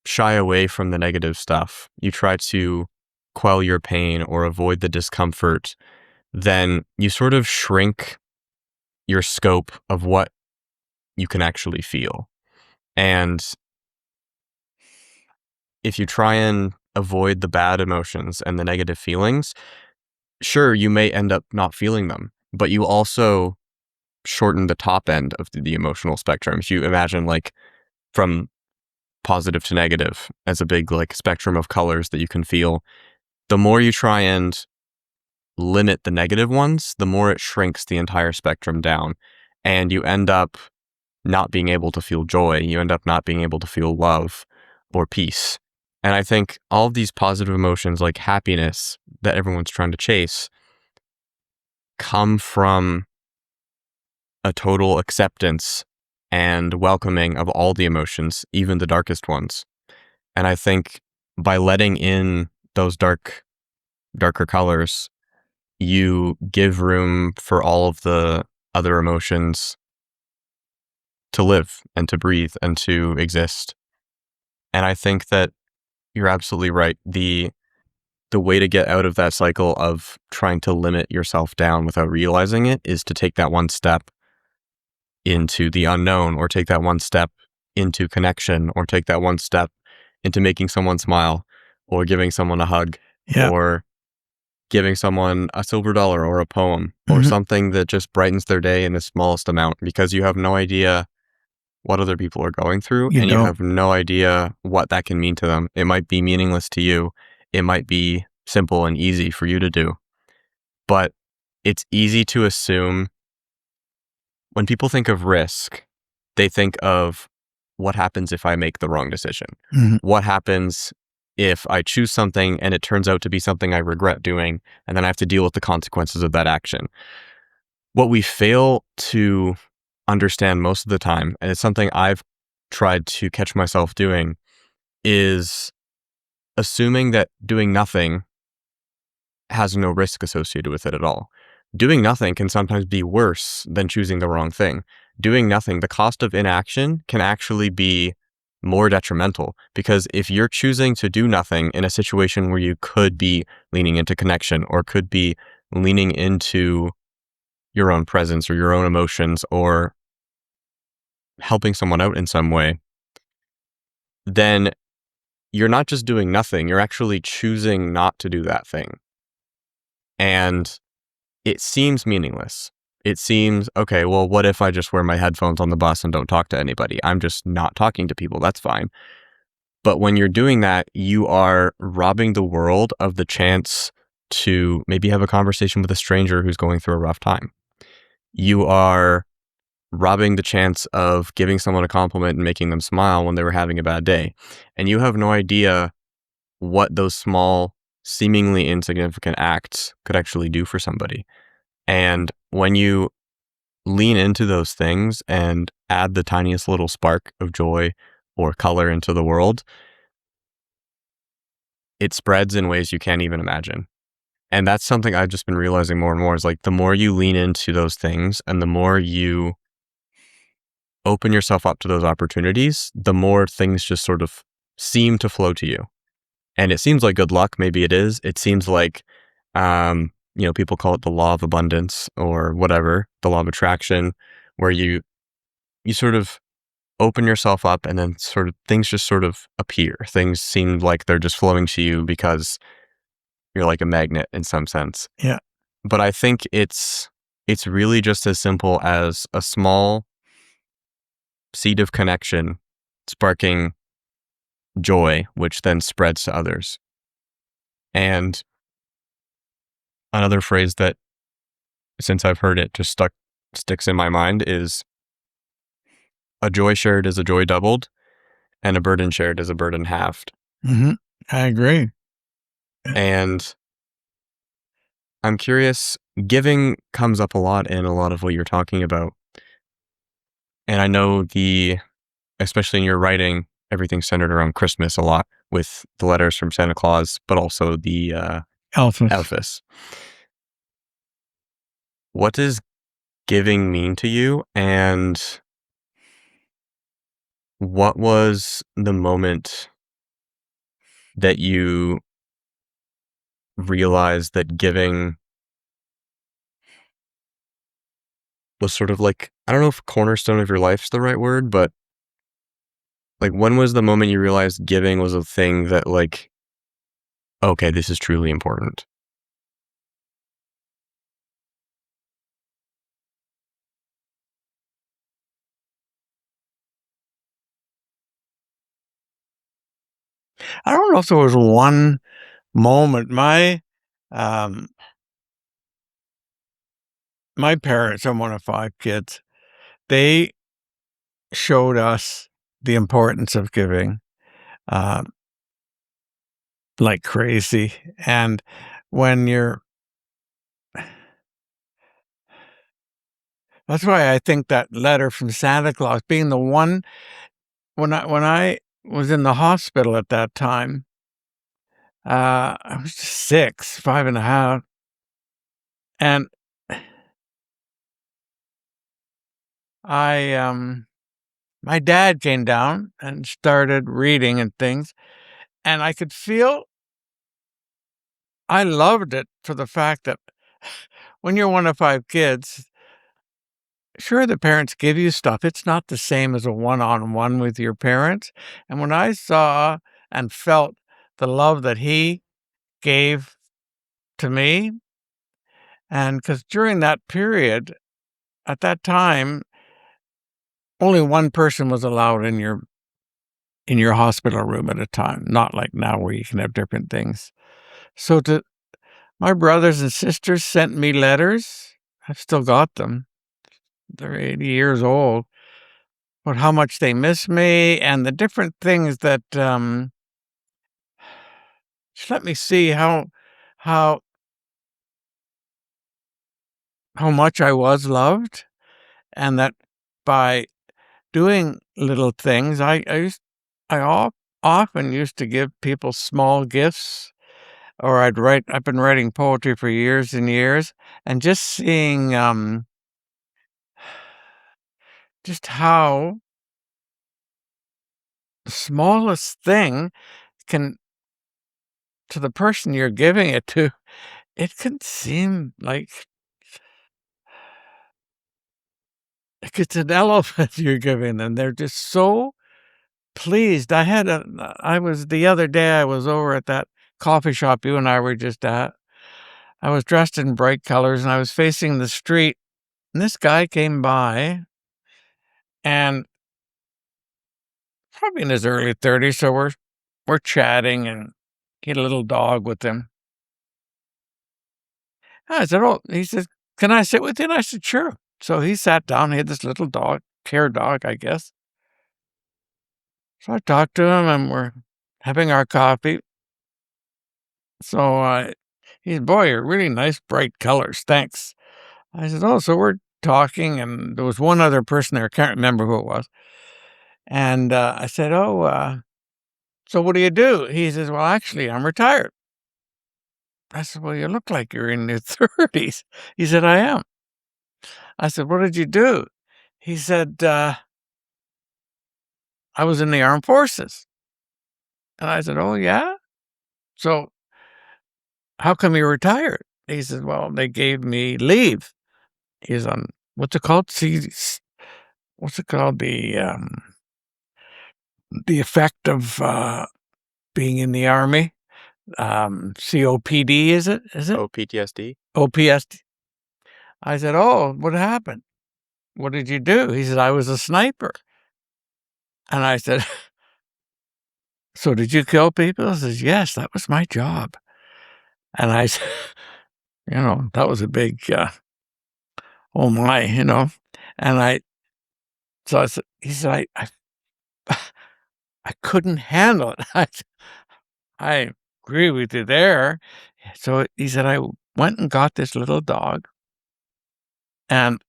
shy away from the negative stuff, you try to quell your pain or avoid the discomfort, then you sort of shrink your scope of what you can actually feel. And if you try and avoid the bad emotions and the negative feelings, sure, you may end up not feeling them, but you also shorten the top end of the emotional spectrum. If you imagine, like, from positive to negative as a big, like, spectrum of colors that you can feel, the more you try and limit the negative ones, the more it shrinks the entire spectrum down. And you end up not being able to feel joy. You end up not being able to feel love or peace. And I think all of these positive emotions like happiness that everyone's trying to chase come from a total acceptance and welcoming of all the emotions, even the darkest ones. And I think by letting in those darker colors, you give room for all of the other emotions to live and to breathe and to exist. And I think that you're absolutely right. The way to get out of that cycle of trying to limit yourself down without realizing it is to take that one step into the unknown, or take that one step into connection, or take that one step into making someone smile, or giving someone a hug, Yeah. or giving someone a silver dollar or a poem or Mhm. something that just brightens their day in the smallest amount, because you have no idea what other people are going through, You and you don't. have no idea what that can mean to them. It might be meaningless to you. It might be simple and easy for you to do, but it's easy to assume when people think of risk, they think of what happens if I make the wrong decision? Mhm. What happens if I choose something and it turns out to be something I regret doing, and then I have to deal with the consequences of that action? What we fail to understand most of the time, and it's something I've tried to catch myself doing, is assuming that doing nothing has no risk associated with it at all. Doing nothing can sometimes be worse than choosing the wrong thing. Doing nothing, the cost of inaction can actually be more detrimental, because if you're choosing to do nothing in a situation where you could be leaning into connection, or could be leaning into your own presence or your own emotions, or helping someone out in some way, then you're not just doing nothing, you're actually choosing not to do that thing. And it seems meaningless. It seems, okay, well, what if I just wear my headphones on the bus and don't talk to anybody? I'm just not talking to people. That's fine. But when you're doing that, you are robbing the world of the chance to maybe have a conversation with a stranger who's going through a rough time. You are robbing the chance of giving someone a compliment and making them smile when they were having a bad day. And you have no idea what those small, seemingly insignificant acts could actually do for somebody. And when you lean into those things and add the tiniest little spark of joy or color into the world, it spreads in ways you can't even imagine. And that's something I've just been realizing more and more, is like the more you lean into those things and the more you open yourself up to those opportunities, the more things just sort of seem to flow to you. And it seems like good luck. Maybe it is. It seems like, people call it the law of abundance or whatever, the law of attraction, where you sort of open yourself up and then sort of things just sort of appear. Things seem like they're just flowing to you because you're like a magnet in some sense. Yeah. But I think it's really just as simple as a small seed of connection sparking joy, which then spreads to others. And another phrase that, since I've heard it, just sticks in my mind is, a joy shared is a joy doubled, and a burden shared is a burden halved. Mhm. I agree. And I'm curious, giving comes up a lot in a lot of what you're talking about. And I know especially in your writing, everything's centered around Christmas a lot, with the letters from Santa Claus, but also the Elvis. Elvis. What does giving mean to you? And what was the moment that you realized that giving was sort of like, I don't know if cornerstone of your life's the right word, but like, when was the moment you realized giving was a thing that, like, okay, this is truly important? I don't know if there was one moment. My, um my parents, I'm one of 5 kids, they showed us the importance of giving, uh, like crazy, and when you're that's why I think that letter from Santa Claus being the one when I was in the hospital at that time, I was just 6, 5 and a half, and I, my dad came down and started reading and things, and I could feel I loved it for the fact that when you're one of 5 kids, sure, the parents give you stuff. It's not the same as a one-on-one with your parents, and when I saw and felt the love that he gave to me, and because during that period, at that time, only one person was allowed in your hospital room at a time, not like now where you can have different things. So to my brothers and sisters sent me letters. I've still got them. They're 80 years old. But how much they miss me and the different things that, just let me see how how much I was loved, and that by doing little things, I often used to give people small gifts, or I've been writing poetry for years and years, and just seeing, just how the smallest thing can to the person you're giving it to, it can seem like it's an elephant you're giving them. They're just so pleased. I was the other day, I was over at that coffee shop you and I were just at. I was dressed in bright colors and I was facing the street, and this guy came by and probably in his early 30s, so we're chatting, and he had a little dog with him. I said, "Oh," he says, "Can I sit with you?" And I said, "Sure." So he sat down. He had this little dog, care dog, I guess. So I talked to him, and we're having our coffee. So he said, "Boy, you're really nice, bright colors. Thanks." I said, "Oh," so we're talking, and there was one other person there. I can't remember who it was. And I said, "Oh, so what do you do?" He says, "Well, actually, I'm retired." I said, "Well, you look like you're in your 30s." He said, "I am." I said, "What did you do?" He said, "I was in the armed forces." And I said, "Oh, yeah? So how come you retired?" He said, "Well, they gave me leave." He's on what's it called? What's it called? The effect of being in the army. COPD, is it? Is it? Oh, PTSD? OPS. I said, "Oh, what happened? What did you do?" He said, "I was a sniper." And I said, "So did you kill people?" He says, "Yes, that was my job." And I said, that was a big, oh my, And so he said, I couldn't handle it. I agree with you there. So he said, I went and got this little dog and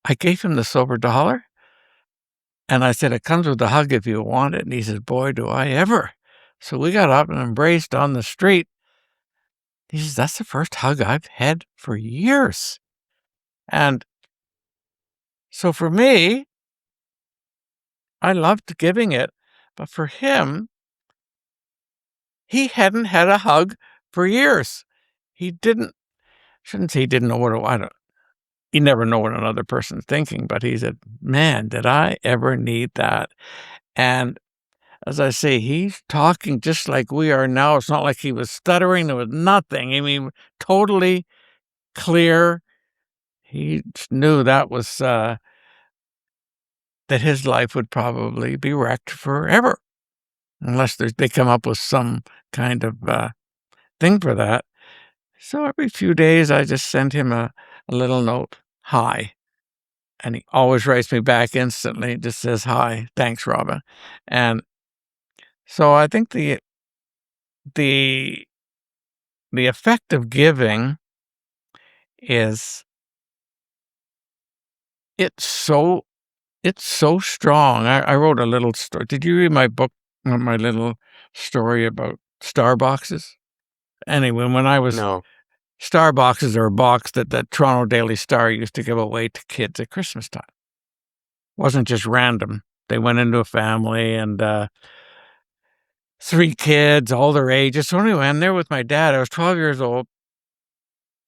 I gave him the silver dollar. And I said, it comes with a hug if you want it. And he said, boy, do I ever. So we got up and embraced on the street. He says, that's the first hug I've had for years. And so for me, I loved giving it. But for him, he hadn't had a hug for years. He didn't, shouldn't say he didn't know what it was. You never know what another person's thinking, but he said, man, did I ever need that? And as I say, he's talking just like we are now. It's not like he was stuttering. There was nothing. I mean, totally clear. He just knew that was, that his life would probably be wrecked forever unless they come up with some kind of thing for that. So every few days, I just sent him a little note. hi. And he always writes me back instantly, just says, hi, thanks, Robin. And so I think the the effect of giving is it's so it's so strong. I wrote a little story. Did you read my book, my little story about star boxes? Anyway, when I was No. star boxes are a box that the Toronto Daily Star used to give away to kids at Christmas time. Wasn't just random. They went into a family and 3 kids, all their ages. So anyway, I'm there with my dad. I was 12 years old.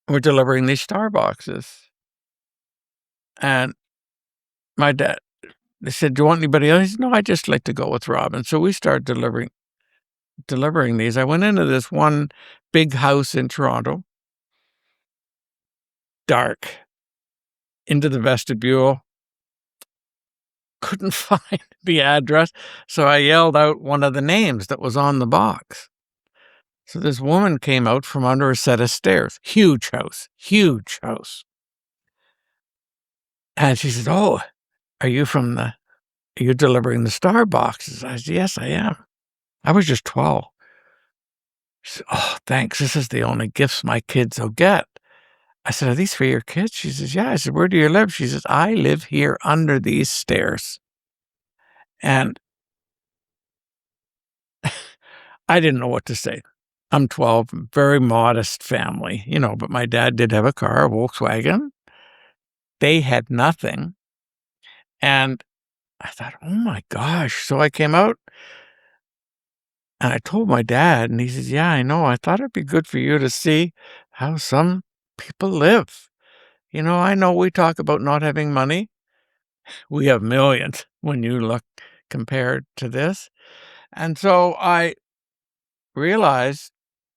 We're delivering these star boxes. And my dad, they said, "Do you want anybody else?" He said, "No, I just like to go with Robin." So we started delivering these. I went into this one big house in Toronto, dark, into the vestibule, couldn't find the address. So I yelled out one of the names that was on the box. So this woman came out from under a set of stairs. Huge house, huge house. And she said, "Oh, are you delivering the star boxes?" I said, "Yes, I am." I was just 12. She said, "Oh, thanks. This is the only gifts my kids will get." I said, "Are these for your kids?" She says, "Yeah." I said, "Where do you live?" She says, "I live here under these stairs." And I didn't know what to say. I'm 12, very modest family, but my dad did have a car, a Volkswagen. They had nothing. And I thought, oh my gosh. So I came out and I told my dad, and he says, "Yeah, I know. I thought it'd be good for you to see how some people live. I know we talk about not having money. We have millions when you look compared to this." And so I realized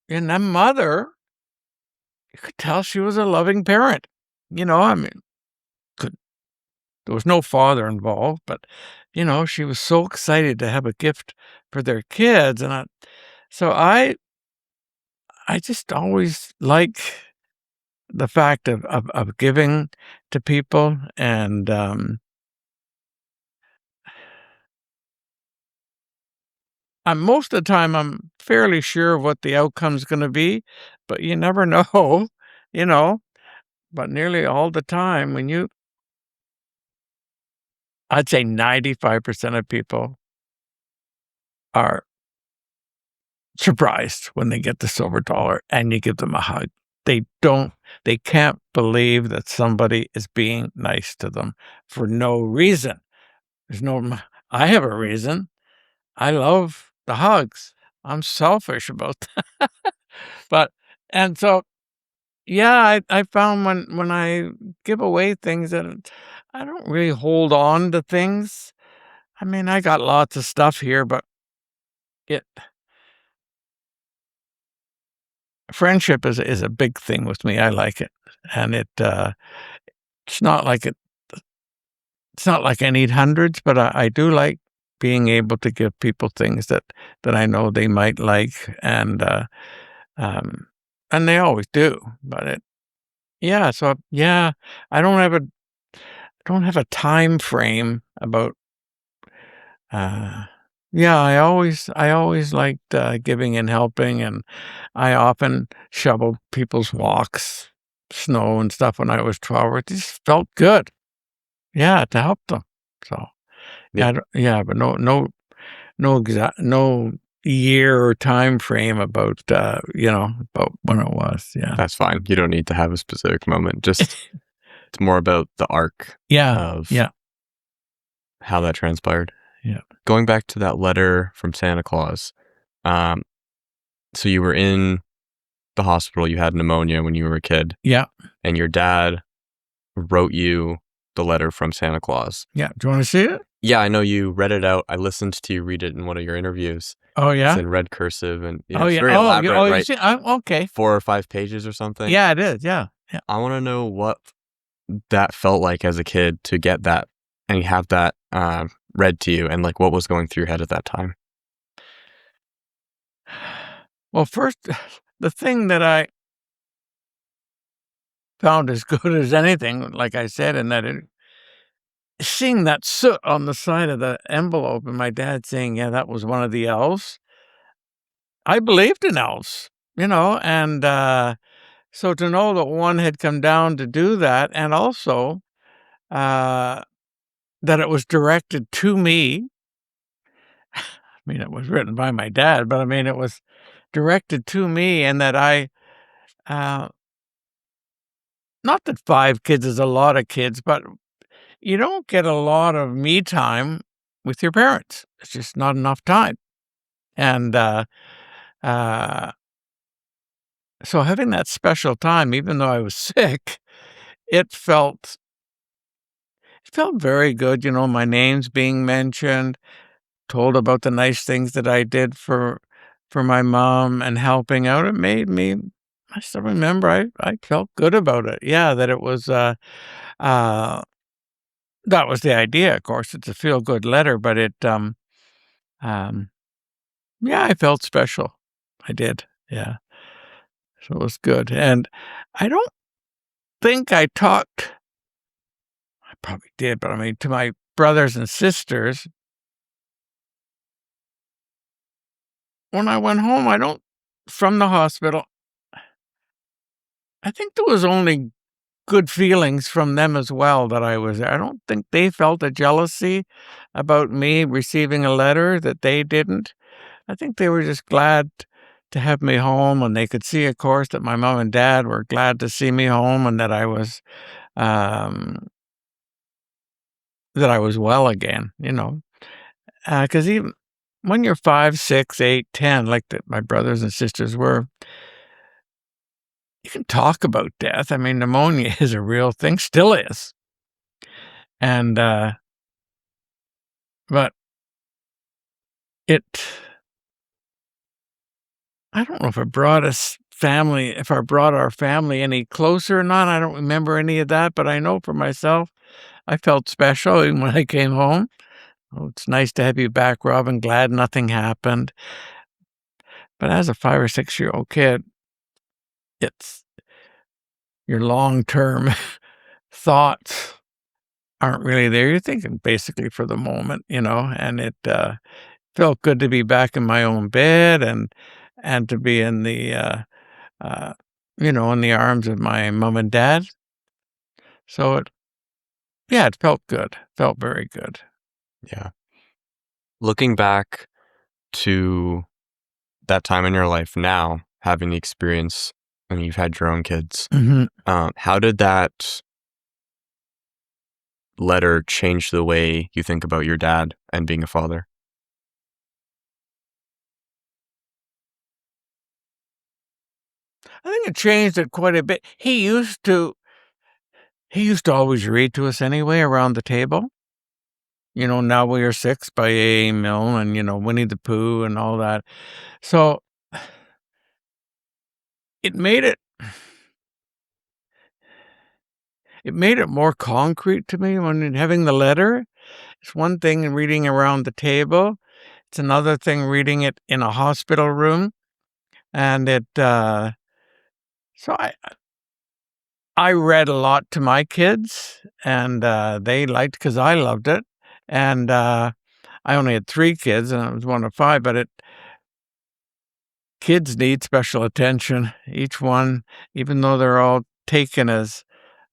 in a mother, you could tell she was a loving parent. I mean, could there was no father involved, but she was so excited to have a gift for their kids. And I just always like the fact of giving to people. And most of the time, I'm fairly sure of what the outcome's going to be, but you never know, you know. But nearly all the time, I'd say 95% of people are surprised when they get the silver dollar and you give them a hug. They can't believe that somebody is being nice to them for no reason. I have a reason. I love the hugs. I'm selfish about that. But, and so, yeah, I found when I give away things that I don't really hold on to things. I mean, I got lots of stuff here, but it friendship is a big thing with me. I like it. And it's not like it's not like I need hundreds, but I do like being able to give people things that I know they might like, um, and they always do. But yeah. So yeah, I don't have a time frame about. Uh, yeah, I always liked giving and helping, and I often shoveled people's walks, snow and stuff when I was 12. It just felt good. Yeah, to help them. So Yeah, yeah, but no year or time frame about about when it was. Yeah. that's fine. You don't need to have a specific moment. Just it's more about the arc Yeah. of Yeah. how that transpired. Yeah. Going back to that letter from Santa Claus, um, so you were in the hospital, you had pneumonia when you were a kid, Yeah. and your dad wrote you the letter from Santa Claus. Yeah. Do you want to see it? Yeah, I know you read it out. I listened to you read it in one of your interviews. Oh It's yeah. in red cursive and Oh it's yeah. very Oh, you elaborate, right? see? Okay. 4 or 5 pages or something. Yeah, it is. Yeah. Yeah. I want to know what that felt like as a kid to get that and have that read to you, and like what was going through your head at that time. Well, first, the thing that found as good as anything, like I said, in that seeing that soot on the side of the envelope and my dad saying, "Yeah, that was one of the elves." I believed in elves, and, so to know that one had come down to do that, and also, uh, that it was directed to me. I mean, it was written by my dad, but, I mean, it was directed to me, and that uh not that 5 kids is a lot of kids, but you don't get a lot of me time with your parents. It's just not enough time, and, uh, so having that special time, even though I was sick, it felt it felt very good, my name's being mentioned, told about the nice things that I did for my mom and helping out. It made me I still remember I felt good about it. Yeah, that it was, uh that was the idea, of course. It's a feel-good letter, but um yeah, I felt special. I did, yeah. So it was good, and I don't think I talked I probably did, but I mean, to my brothers and sisters when I went home, I don't from the hospital, I think there was only good feelings from them as well that I was there. I don't think they felt a jealousy about me receiving a letter that they didn't. I think they were just glad to have me home, and they could see, of course, that my mom and dad were glad to see me home and um, that I was well again, 'cause even when you're 5, 6, 8, 10, like my brothers and sisters were, you can talk about death. I mean, pneumonia is a real thing, still is, and, but it I don't know if I brought our family any closer or not. I don't remember any of that, but I know for myself, I felt special even when I came home. "Oh, it's nice to have you back, Robin. Glad nothing happened." But as a 5 or 6-year-old kid, it's your long-term thoughts aren't really there. You're thinking basically for the moment, and it, felt good to be back in my own bed and to be in uh, in the arms of my mom and dad. So yeah, it felt good. Felt very good. Yeah. Looking back to that time in your life now, having the experience when you've had your own kids, Mhm. how did that letter change the way you think about your dad and being a father? I think it changed it quite a bit. He used to always read to us anyway around the table. Now We Are Six by A. Milne and, Winnie the Pooh and all that. So it made it it made it more concrete to me when having the letter. It's one thing reading around the table. It's another thing reading it in a hospital room. And so I read a lot to my kids, and, they liked because I loved it, and, I only had 3 kids, and I was one of 5, but kids need special attention, each one, even though they're all taken as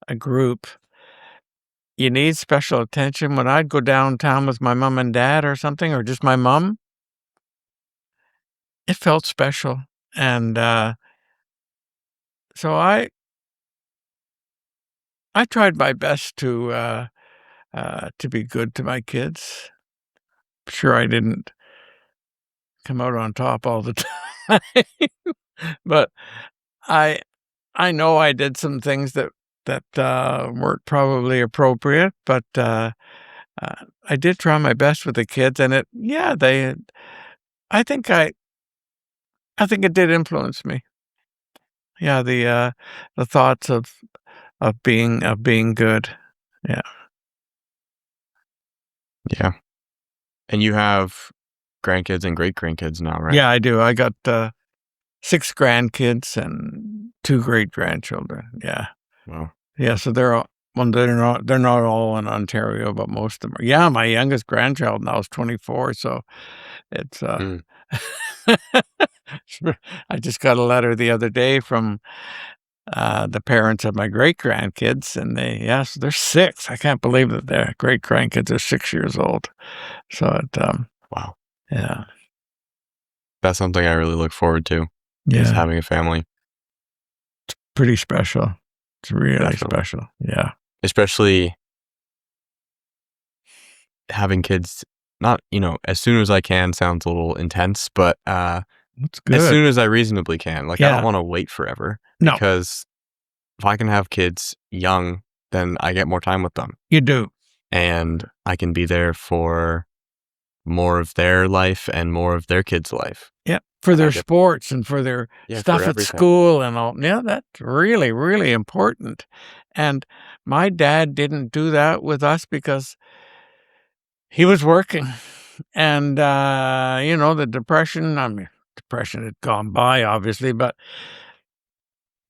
a group, you need special attention. When I'd go downtown with my mom and dad or something, or just my mom, it felt special, and, so I tried my best to be good to my kids. Sure, I didn't come out on top all the time, but I I know I did some things that weren't probably appropriate, but, I did try my best with the kids, and I think I think it did influence me. Yeah, the thoughts of being good. Yeah. Yeah. And you have grandkids and great grandkids now, right? Yeah, I do. I got, 6 grandkids and 2 great-grandchildren. Yeah. Wow. Yeah, so they're not all in Ontario, but most of them are. Yeah, my youngest grandchild now is 24, so it's, Mm. I just got a letter the other day from, the parents of my great-grandkids, and so they're 6. I can't believe that their great-grandkids are 6 years old. So Wow. yeah. That's something I really look forward to, is Yeah, having a family. pretty special. It's really Definitely. special. Yeah. Especially having kids, not, as soon as I can sounds a little intense, but, That's as good. soon as I reasonably can. Like, I don't Yeah. wanna wait forever No, because if I can have kids young, then I get more time with them, you do. and I can be there for more of their life and more of their kids' life, Yeah, for and I their get sports and for their for stuff at everything. school and all. Yeah, that's really, really important. And my dad didn't do that with us because he was working. And, the depression had gone by, obviously, but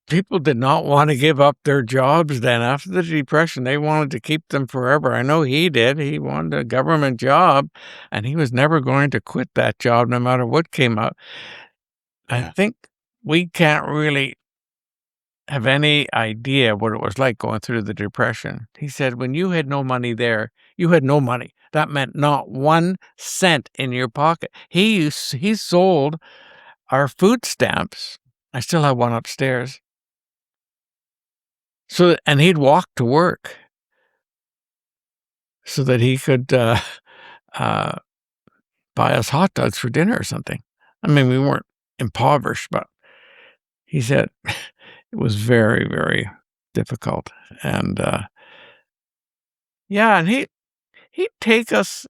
people did not want to give up their jobs then after the depression. They wanted to keep them forever. I know he did. He wanted a government job, and he was never going to quit that job no matter what came up. I Yeah. think we can't really have any idea what it was like going through the depression. He said, when you had no money there, you had no money. That meant not 1 cent in your pocket. He sold our food stamps. I still have one upstairs. And he'd walk to work so that he could uh, buy us hot dogs for dinner or something. I mean, we weren't impoverished, but he said it was very, very difficult. And yeah, and he'd take us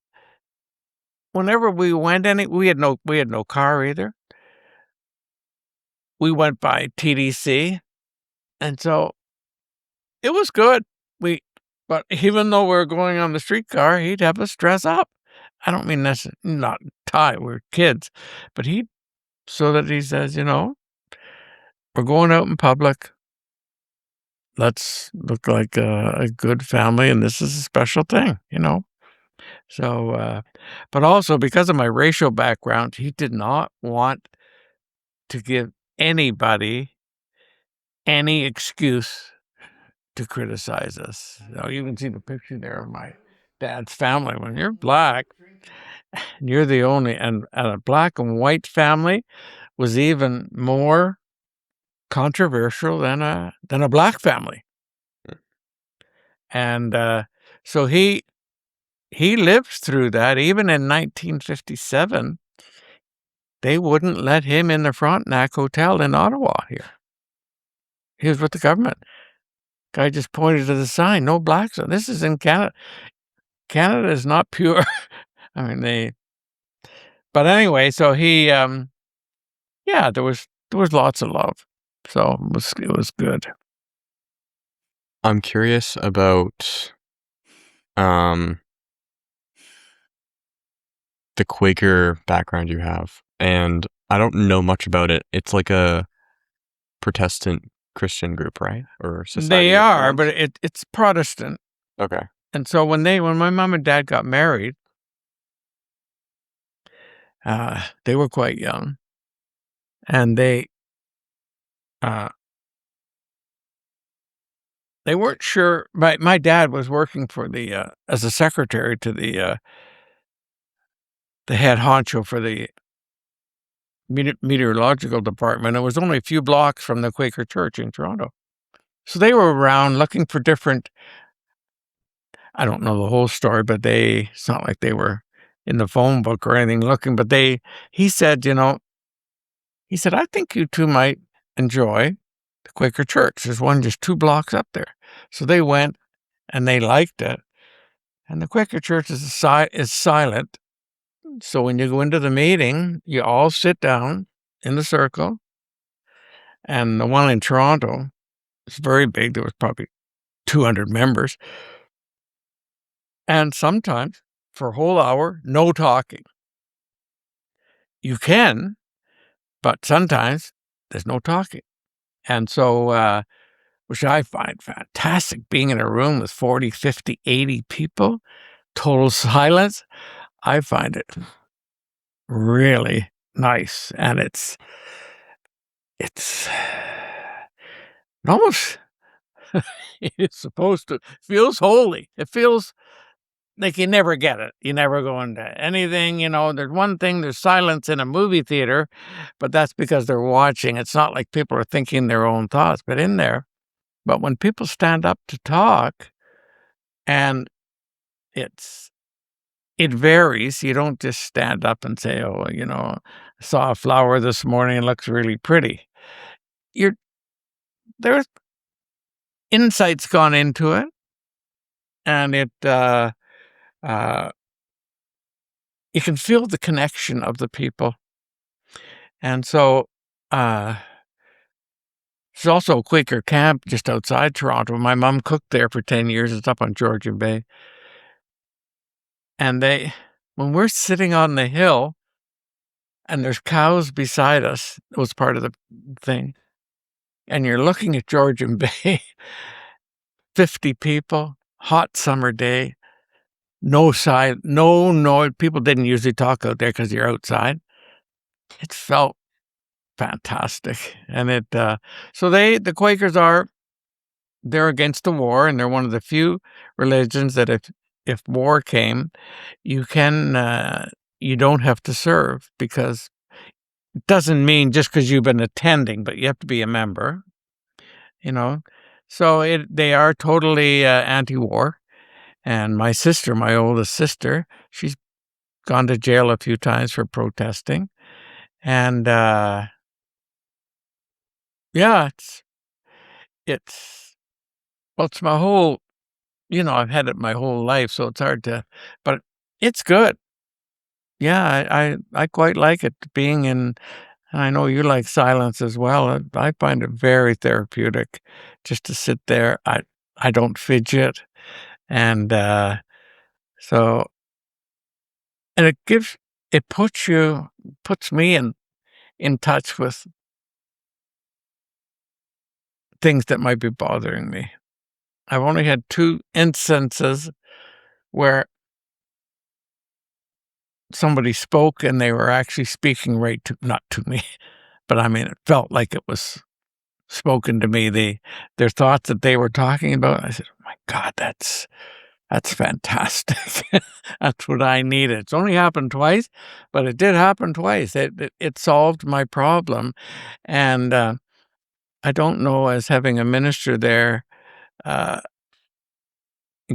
whenever we went we had no car either. We went by TDC, and so it was good. We but even though we were going on the streetcar, he'd have us dress up. I don't mean that's not tie, we're kids, but so that he says, "We're going out in public. Let's look like a good family, and this is a special thing." So, but also because of my racial background, he did not want to give anybody any excuse to criticize us. You can see the picture there of my dad's family. When you're black, and you're the only, and a black and white family was even more controversial than a black family. And so he lived through that. Even in 1957, they wouldn't let him in the Frontenac Hotel in Ottawa here. He was with the government. Guy just pointed to the sign, "No blacks." This is in Canada. Canada is not pure. I mean, but anyway, so yeah, there was lots of love. So it was good. I'm curious about, um, the Quaker background you have, and I don't know much about it. It's like a Protestant Christian group, right? Or Society They of are, but Friends? it's Protestant. Okay. And so when my mom and dad got married, they were quite young, and uh, they weren't sure. My dad was working for as a secretary to the head honcho for the meteorological department. It was only a few blocks from the Quaker church in Toronto. So they were around looking for different. I don't know the whole story, but it's not like they were in the phone book or anything looking, but he said, "I think you two might enjoy the Quaker church. There's one just 2 blocks up there." So they went and they liked it. And the Quaker church is silent. So when you go into the meeting, you all sit down in the circle. And the one in Toronto is very big. There was probably 200 members. And sometimes for a whole hour, no talking. You can, but sometimes there's no talking. And so which I find fantastic, being in a room with 40, 50, 80 people, total silence. I find it really nice, and it's almost it's supposed to feels holy. It feels like you never get it. You never go into anything, there's one thing, there's silence in a movie theater, but that's because they're watching. It's not like people are thinking their own thoughts, but in there. But when people stand up to talk, and it varies. You don't just stand up and say, "Oh, I saw a flower this morning, it looks really pretty." You're There's insight's gone into it, and uh, you can feel the connection of the people. And so, uh, there's also a Quaker camp just outside Toronto. My mom cooked there for 10 years. It's up on Georgian Bay. And when we're sitting on the hill and there's cows beside us, it was part of the thing, and you're looking at Georgian Bay, 50 people, hot summer day, no side, no noise. People didn't usually talk out there because you're outside. It felt fantastic. And so the Quakers they're against the war, and they're one of the few religions that if war came, you don't have to serve, because it doesn't mean just because you've been attending, but you have to be a member, you know. So they are totally anti-war. And my sister, my oldest sister, she's gone to jail a few times for protesting. And yeah, it's well, it's my whole, I've had it my whole life, so it's hard but it's good. Yeah, I quite like it being in, and I know you like silence as well. I find it very therapeutic just to sit there. I don't fidget, and so and it puts me in touch with things that might be bothering me. I've only had 2 instances where somebody spoke and they were actually speaking right to not to me, but I mean, it felt like it was spoken to me. Their thoughts that they were talking about, I said, "Oh my god, that's fantastic." That's what I needed. It's only happened twice, but it did happen twice. It solved my problem, and, I don't know, as having a minister there, uh,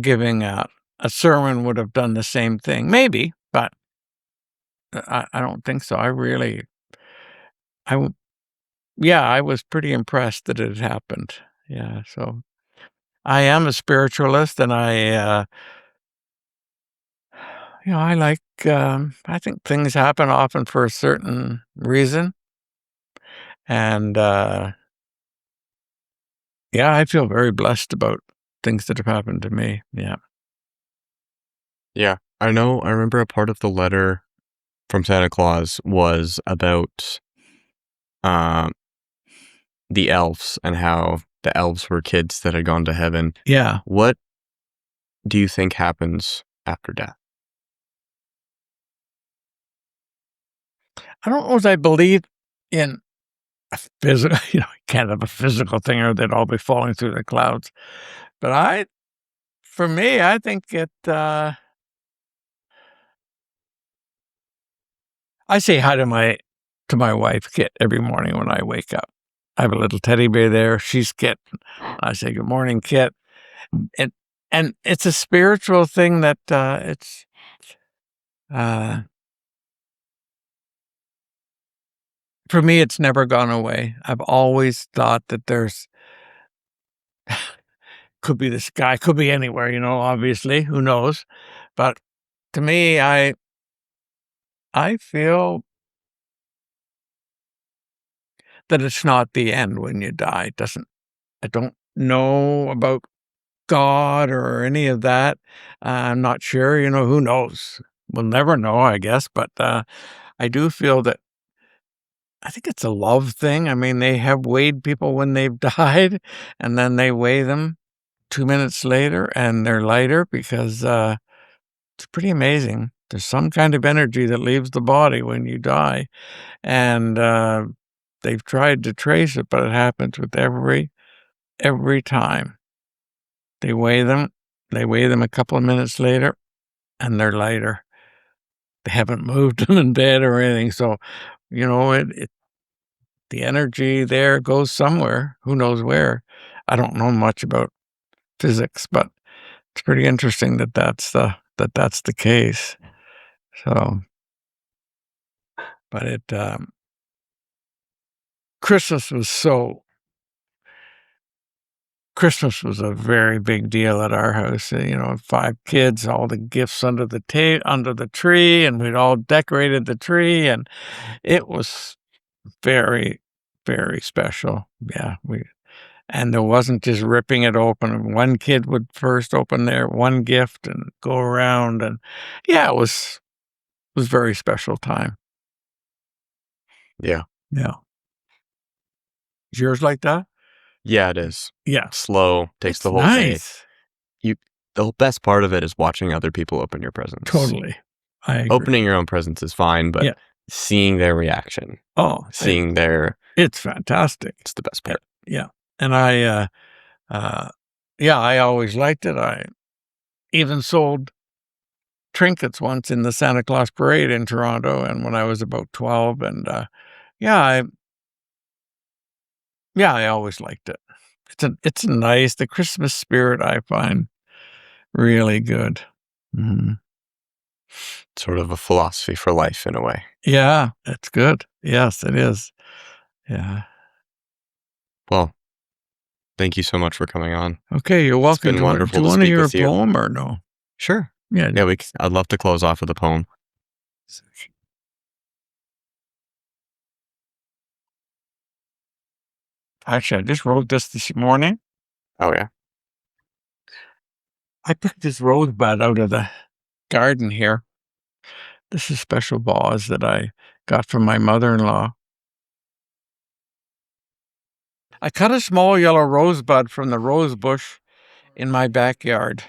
giving a sermon would have done the same thing. Maybe, but I don't think so. I w yeah, I was pretty impressed that it had happened. Yeah, so I am a spiritualist, and I like, I think things happen often for a certain reason, and, yeah, I feel very blessed about things that have happened to me. Yeah. Yeah. I remember a part of the letter from Santa Claus was about um, the elves and how the elves were kids that had gone to heaven. Yeah. What do you think happens after death? I don't know if I believe in a physical you can't have a physical thing or they'd all be falling through the clouds, but for me, I think I say hi to my wife, Kit, every morning when I wake up. I have a little teddy bear there. She's Kit. I say, "Good morning, Kit." And and it's a spiritual thing that uh, for me, it's never gone away. I've always thought that could be the sky, could be anywhere, obviously, who knows? But to me, I feel that it's not the end when you die. I don't know about God or any of that. I'm not sure, who knows? We'll never know, I guess, but I do feel that I think it's a love thing. I mean, they have weighed people when they've died, and then they weigh them 2 minutes later, and they're lighter because, it's pretty amazing. There's some kind of energy that leaves the body when you die, and, they've tried to trace it, but it happens with every time. They weigh them a couple of minutes later, and they're lighter. They haven't moved them in bed or anything, so, the energy there goes somewhere, who knows where. I don't know much about physics, but it's pretty interesting that that's the case. So, but Christmas was so Christmas was a very big deal at our house. 5 kids, all the gifts under the tree, and we'd all decorated the tree, and it was very, very special. Yeah, and there wasn't just ripping it open. One kid would first open their one gift and go around, and yeah, it was very special time. Yeah. Yeah. Is yours like that? Yeah, it is. Yeah. Slow, takes It's the whole day. nice. The best part of it is watching other people open your presents. Totally. I agree. Opening your own presents is fine, but Yeah. seeing their reaction, Oh, seeing their, it's fantastic. it's the best part. Yeah. And I always liked it. I even sold trinkets once in the Santa Claus parade in Toronto, and when I was about 12, and yeah, I always liked it. It's nice. The Christmas spirit I find really good. Mhm. Sort of a philosophy for life in a way. Yeah, it's good. Yes, it is. Yeah. Well, thank you so much for coming on. Okay, you're welcome. been Do wonderful you to want to speak hear a with you. poem or no? Sure. Yeah. Yeah, I'd love to close off with a poem. Actually, I just wrote this morning. Oh, yeah. I picked this rosebud out of the garden here. This is special vase that I got from my mother-in-law. I cut a small yellow rosebud from the rose bush in my backyard.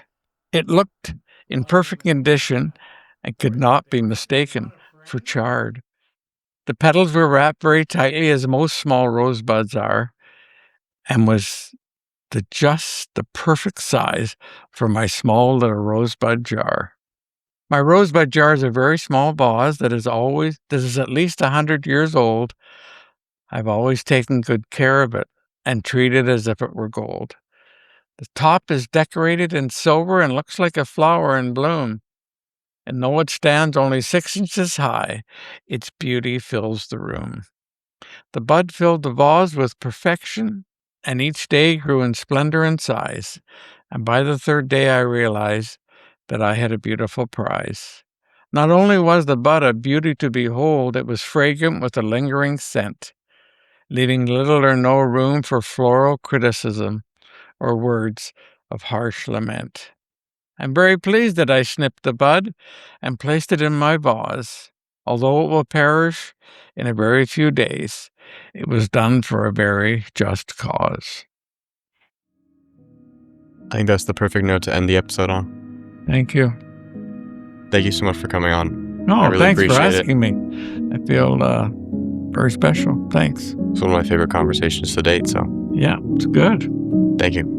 It looked in perfect condition and could not be mistaken for chard. The petals were wrapped very tightly, as most small rosebuds are, and was just the perfect size for my small little rosebud jar. My rosebud jar is a very small vase that is at least 100 years old. I've always taken good care of it and treated it as if it were gold. The top is decorated in silver and looks like a flower in bloom. And though it stands only 6 inches high, its beauty fills the room. The bud filled the vase with perfection, and each day grew in splendor and size. And by the 3rd day, I realized that I had a beautiful prize. Not only was the bud a beauty to behold, it was fragrant with a lingering scent, leaving little or no room for floral criticism or words of harsh lament. I'm very pleased that I snipped the bud and placed it in my vase. Although it will perish in a very few days, it was done for a very just cause. I think that's the perfect note to end the episode on. Thank you. Thank you so much for coming on. No, I really thanks for appreciate it. asking me. I feel very special. Thanks. It's one of my favorite conversations to date, so Yeah, it's good. thank you.